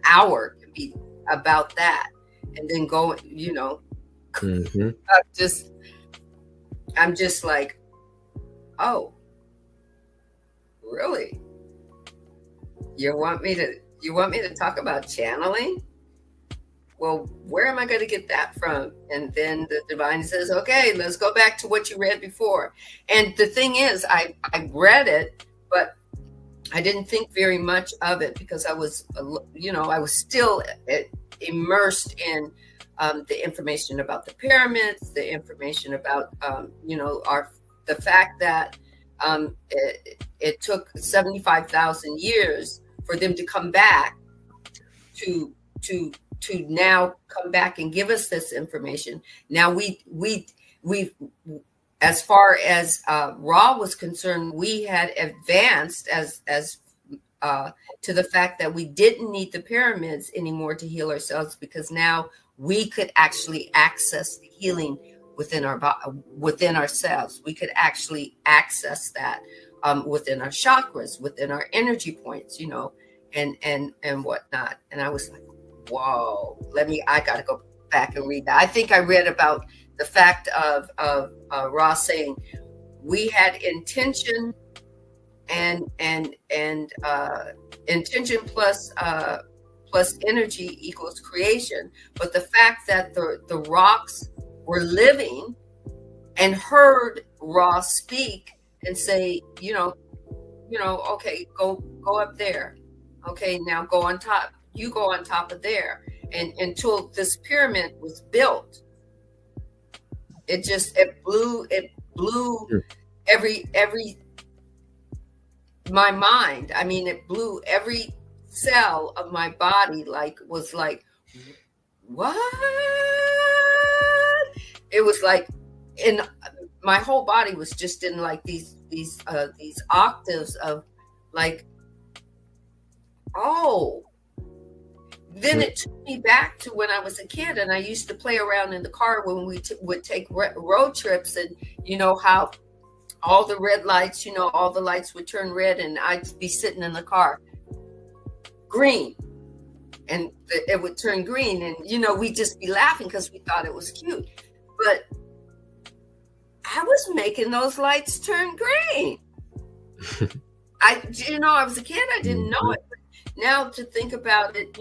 hour can be about that, and then go,
Mhm.
I'm just like, oh, really? You want me to talk about channeling? Well, where am I going to get that from? And then the divine says, okay, let's go back to what you read before. And the thing is, I read it, but I didn't think very much of it because I was still immersed in the information about the pyramids, the information about, the fact that it took 75,000 years for them to come back to now come back and give us this information. Now we as far as Ra was concerned, we had advanced as to the fact that we didn't need the pyramids anymore to heal ourselves, because now we could actually access the healing within within ourselves. We could actually access that within our chakras, within our energy points, and whatnot. And I was like, whoa, I got to go back and read that. I think I read about the fact of Ross saying we had intention and intention plus plus energy equals creation. But the fact that the rocks were living and heard Ra speak and say, okay, go up there. Okay, now go on top. You go on top of there. And until this pyramid was built, it blew every my mind. I mean, it blew every cell of my body, was like, what? It was like, in my whole body was just in like these octaves of like, oh. Then it took me back to when I was a kid, and I used to play around in the car when we would take road trips, and how all the red lights, all the lights would turn red, and I'd be sitting in the car, green, and it would turn green, and we'd just be laughing because we thought it was cute, but I was making those lights turn green. I was a kid, I didn't know it. Now to think about it,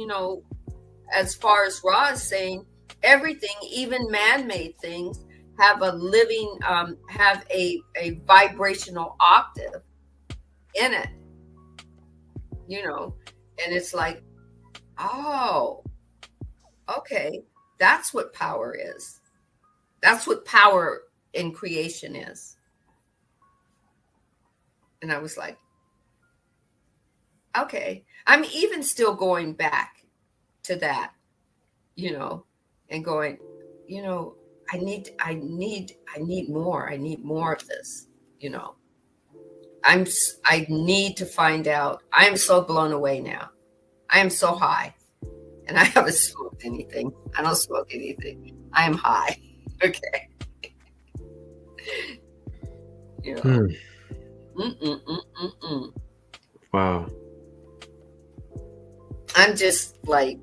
as far as Ra is saying, everything, even man-made things, have a living, have a vibrational octave in it, and it's like, oh, okay, that's what power is. That's what power in creation is. And I was like, okay, I'm even still going back to that, and going, I need more. I need more of this, I need to find out. I am so blown away now. I am so high, and I haven't smoked anything. I don't smoke anything. I am high. Okay.
Wow.
I'm just like,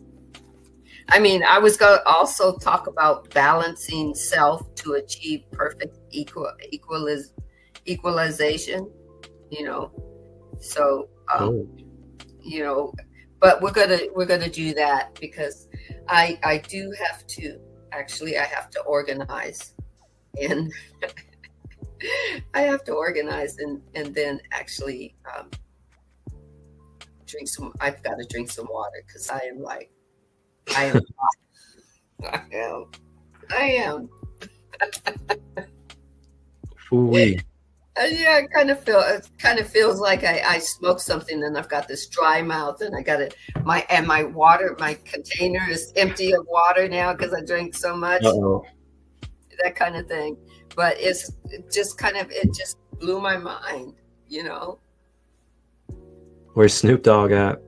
I mean, I was going to also talk about balancing self to achieve perfect equalization, so, but we're gonna do that because I do have to, actually, I have to organize, and I have to organize and then actually, I've got to drink some water because I am.
Ooh-wee.
Yeah, it kind of feels like I smoked something and I've got this dry mouth, and I got it. My water, my container is empty of water now because I drank so much.
Uh-oh.
That kind of thing. But it just blew my mind,
Where's Snoop Dogg at?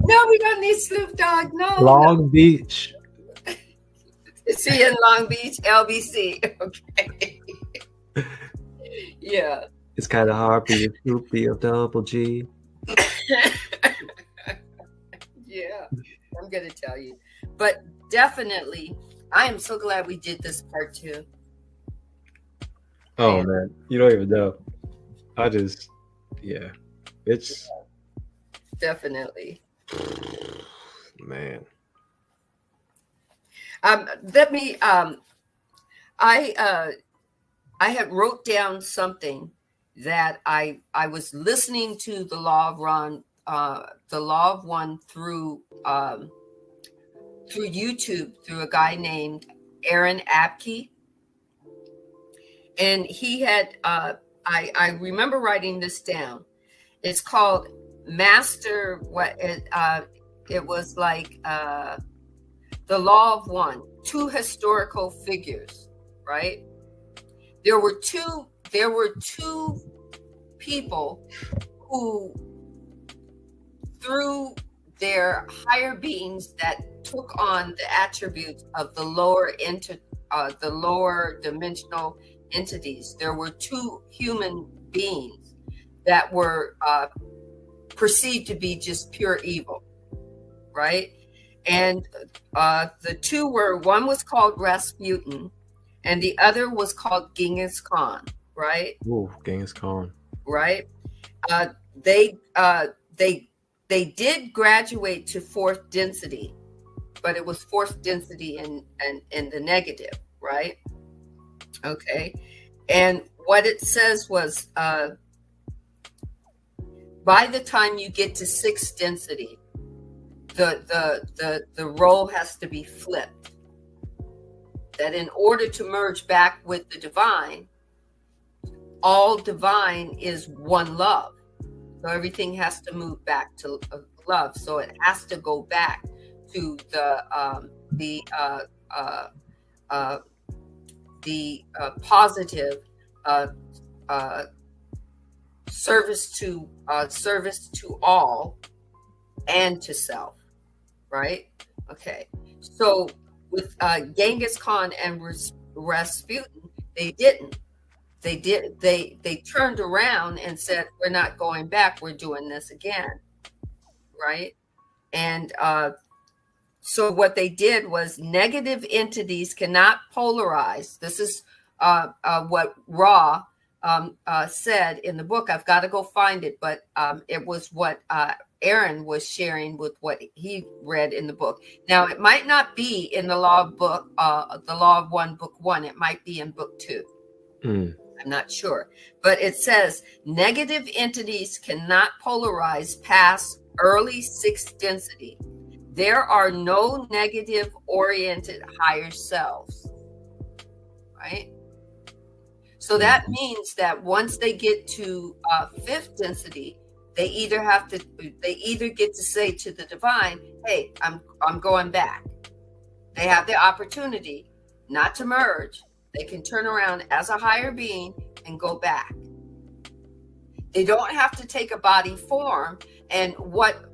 No, we don't need Snoop Dogg. No.
Long Beach.
Is he in Long Beach? LBC. Okay. Yeah.
It's kind of hard for you, Snoopy of Double G.
Yeah, I'm going to tell you. But definitely, I am so glad we did this part 2.
Oh, man. You don't even know. It's...
Definitely.
Man.
Let me, I had wrote down something that I was listening to the Law of One through YouTube, through a guy named Aaron Abke. And he had, I remember writing this down. It's called Master, it was like, the Law of One, 2 historical figures, right? There were two people who, through their higher beings that took on the attributes of the lower dimensional entities. There were 2 human beings that were perceived to be just pure evil, right? And the 2 were, one was called Rasputin and the other was called Genghis Khan, right?
Ooh, Genghis Khan.
Right? Uh, they uh, they they did graduate to fourth density, but it was fourth density in the negative, right? Okay. And what it says was by the time you get to sixth density, the role has to be flipped. That in order to merge back with the divine, all divine is one love. So everything has to move back to love. So it has to go back to the positive service to all and to self, right? Okay. So with Genghis Khan and Rasputin, they didn't. They turned around and said, "We're not going back. We're doing this again," right? And so what they did was negative entities cannot polarize. This is what Ra said in the book. I've got to go find it, but it was what Aaron was sharing with what he read in the book. Now, it might not be in the Law of One, Book 1. It might be in Book 2. I'm not sure. But it says negative entities cannot polarize past early sixth density. There are no negative-oriented higher selves, right? So that means that once they get to fifth density, they either get to say to the divine, "Hey, I'm going back." They have the opportunity not to merge. They can turn around as a higher being and go back. They don't have to take a body form. And what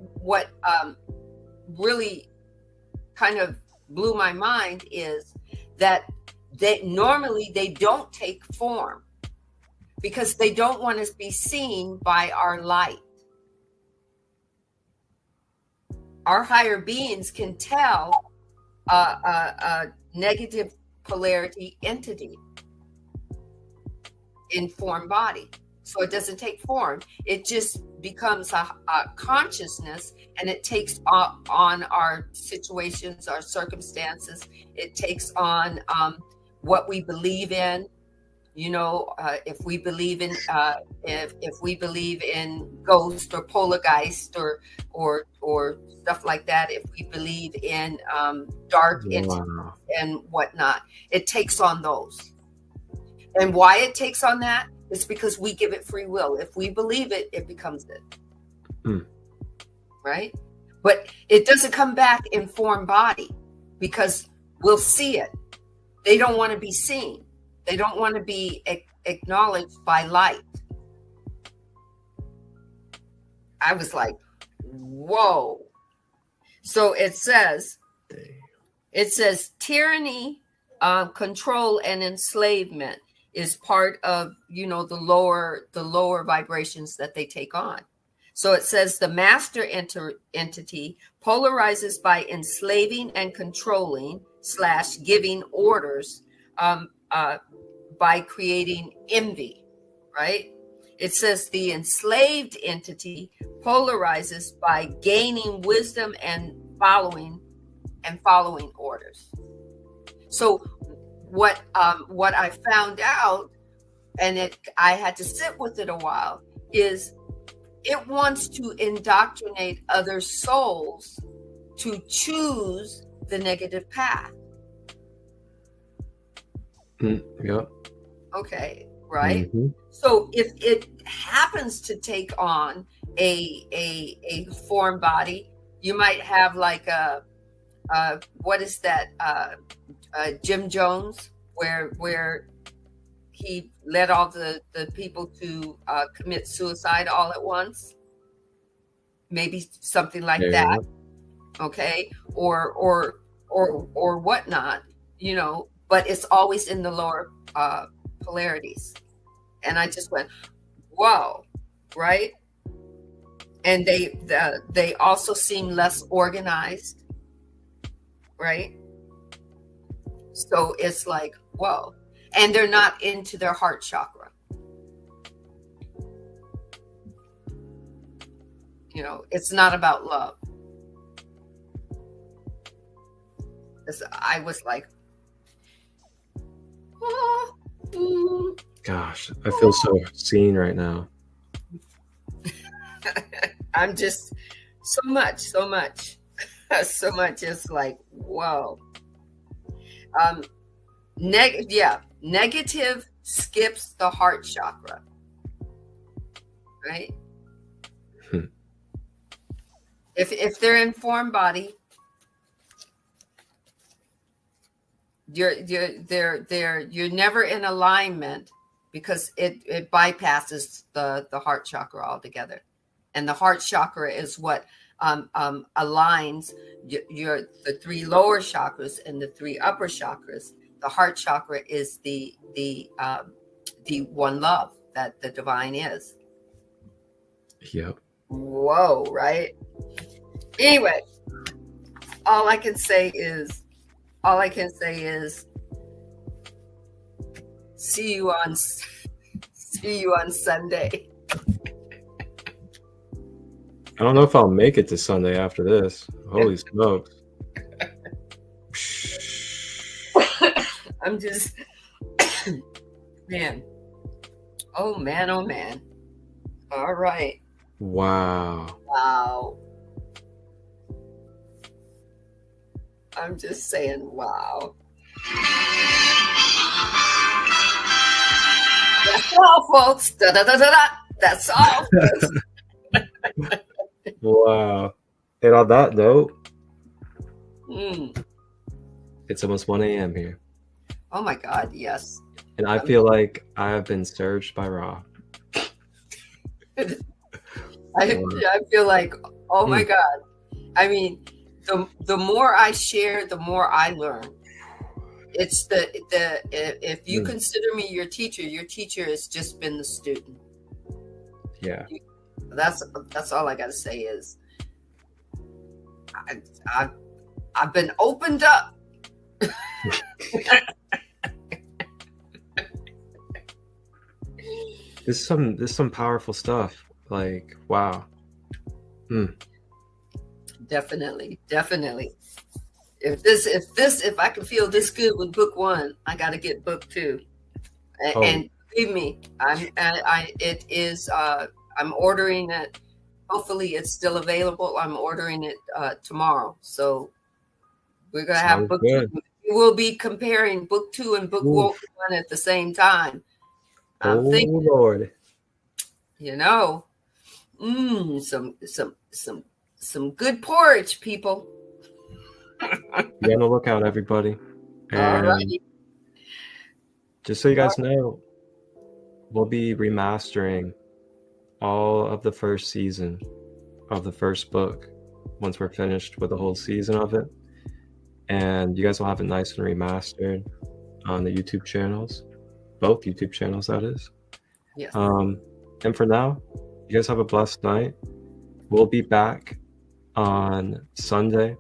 really kind of blew my mind is that normally they don't take form because they don't want to be seen by our light. Our higher beings can tell a negative polarity entity in form body. So it doesn't take form. It just becomes a consciousness, and it takes on our situations, our circumstances. It takes on what we believe in. You know, if we believe in if we believe in ghost or poltergeist or stuff like that, if we believe in dark entities and whatnot, it takes on those. And why it takes on that is because we give it free will. If we believe it, it becomes it. Right? But it doesn't come back in form body because we'll see it. They don't want to be seen. They don't want to be acknowledged by light. I was like, whoa. So it says tyranny, control, and enslavement is part of, the lower vibrations that they take on. So it says the master entity polarizes by enslaving and controlling / giving orders, by creating envy, right? It says the enslaved entity polarizes by gaining wisdom and following orders. So what I found out, and I had to sit with it a while, is it wants to indoctrinate other souls to choose the negative path.
Yep.
Okay, right?
Mm-hmm.
So if it happens to take on a form body, you might have like what is that? Jim Jones, where he led all the people to commit suicide all at once. Maybe something like that. Okay, or whatnot, but it's always in the lower polarities. And I just went, whoa, right? And they also seem less organized, right? So it's like, whoa. And they're not into their heart chakra. It's not about love. I was like, oh,
Gosh, I feel so seen right now.
I'm just so much, so much is like, whoa. Negative skips the heart chakra, right? If they're in form body, you're never in alignment, because it bypasses the heart chakra altogether, and the heart chakra is what aligns the three lower chakras and the three upper chakras. The heart chakra is the one love that the divine is.
Yep.
Whoa, right? Anyway, all I can say is see you on Sunday.
I don't know if I'll make it to Sunday after this. Holy smokes.
I'm just, man. Oh, man. Oh, man. All right.
Wow.
I'm just saying, wow. That's all, folks. Da-da-da-da-da. That's all.
Wow. And on that note,
Mm.
it's almost 1 a.m. here.
Oh my God, yes.
And I feel like I have been surged by Ra.
I feel like, oh my God. I mean, the more I share, the more I learn. It's if you consider me your teacher has just been the student.
Yeah.
That's all I gotta say is I've been opened up.
This is some powerful stuff. Like, wow.
Definitely. If I can feel this good with book 1, I got to get book 2. And believe me, I'm ordering it. Hopefully it's still available. I'm ordering it tomorrow. So we're going to have book 2. We will be comparing book 2 and book 1 at the same time. I'm thinking,
Lord.
some good porridge, people.
Be on the lookout, everybody. And
Alrighty.
just so you guys know, we'll be remastering all of the first season of the first book once we're finished with the whole season of it. And you guys will have it nice and remastered on the YouTube channels, both YouTube channels, that is.
Yes.
And for now, you guys have a blessed night. We'll be back on Sunday,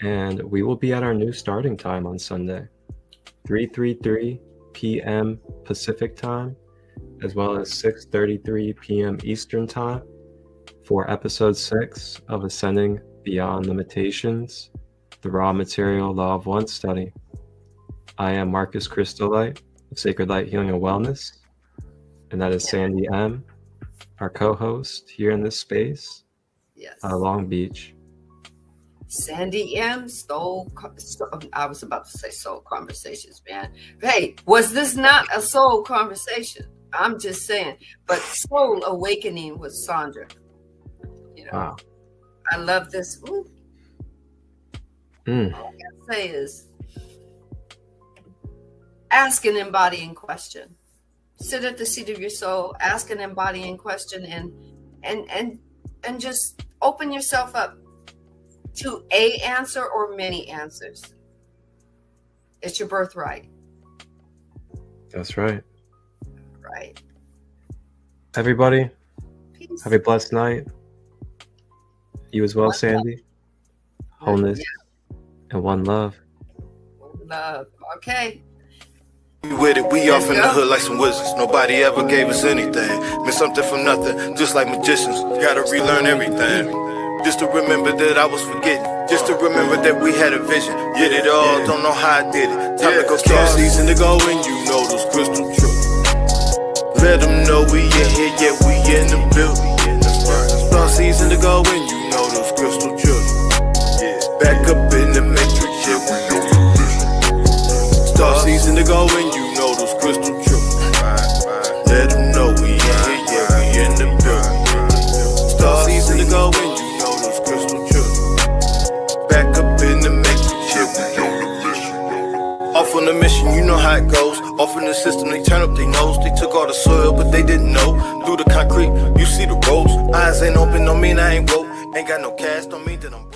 and we will be at our new starting time on Sunday, 3:33 p.m. Pacific time, as well as 6:33 p.m. Eastern time for episode 6 of Ascending Beyond Limitations, the Raw Material Law of One study. I am Marcus Christolight of Sacred Light Healing and Wellness, and that is Sandee M., our co-host here in this space, Long Beach.
Sandee M. I was about to say soul conversations, man. Hey, was this not a soul conversation? I'm just saying. But soul awakening with Sandra.
Wow.
I love this. All I gotta say is ask and embodying question. Sit at the seat of your soul, ask an embodying question, and just open yourself up to a answer or many answers. It's your birthright.
That's right.
Right.
Everybody,
Peace.
have a blessed night. You as well, Sandee. Wholeness and one love.
One love. Okay.
with it, we off in the hood like some wizards. Nobody ever gave us anything. Missed something from nothing, just like magicians. Gotta relearn everything. Just to remember that I was forgetting. Just to remember that we had a vision. Did it all, don't know how I did it. Time to go
Star season to go and you know those crystal truths.
let them know we in here, yeah, we in the building.
Star season to go and you know those crystal truths.
Back up in the matrix, yeah, we on the mission.
Star season to go and you know those crystal truths.
Let them know we in here, yeah, we in the building.
Star season to go and you know those crystal truths.
Back up in the matrix, yeah, we on the mission. Off on the mission, you know how it goes. Off in the system, they turn up their nose. They took all the soil, but they didn't know. Through the concrete, you see the roads. Eyes ain't open, don't mean I ain't woke. Ain't got no cash, don't mean that I'm broke.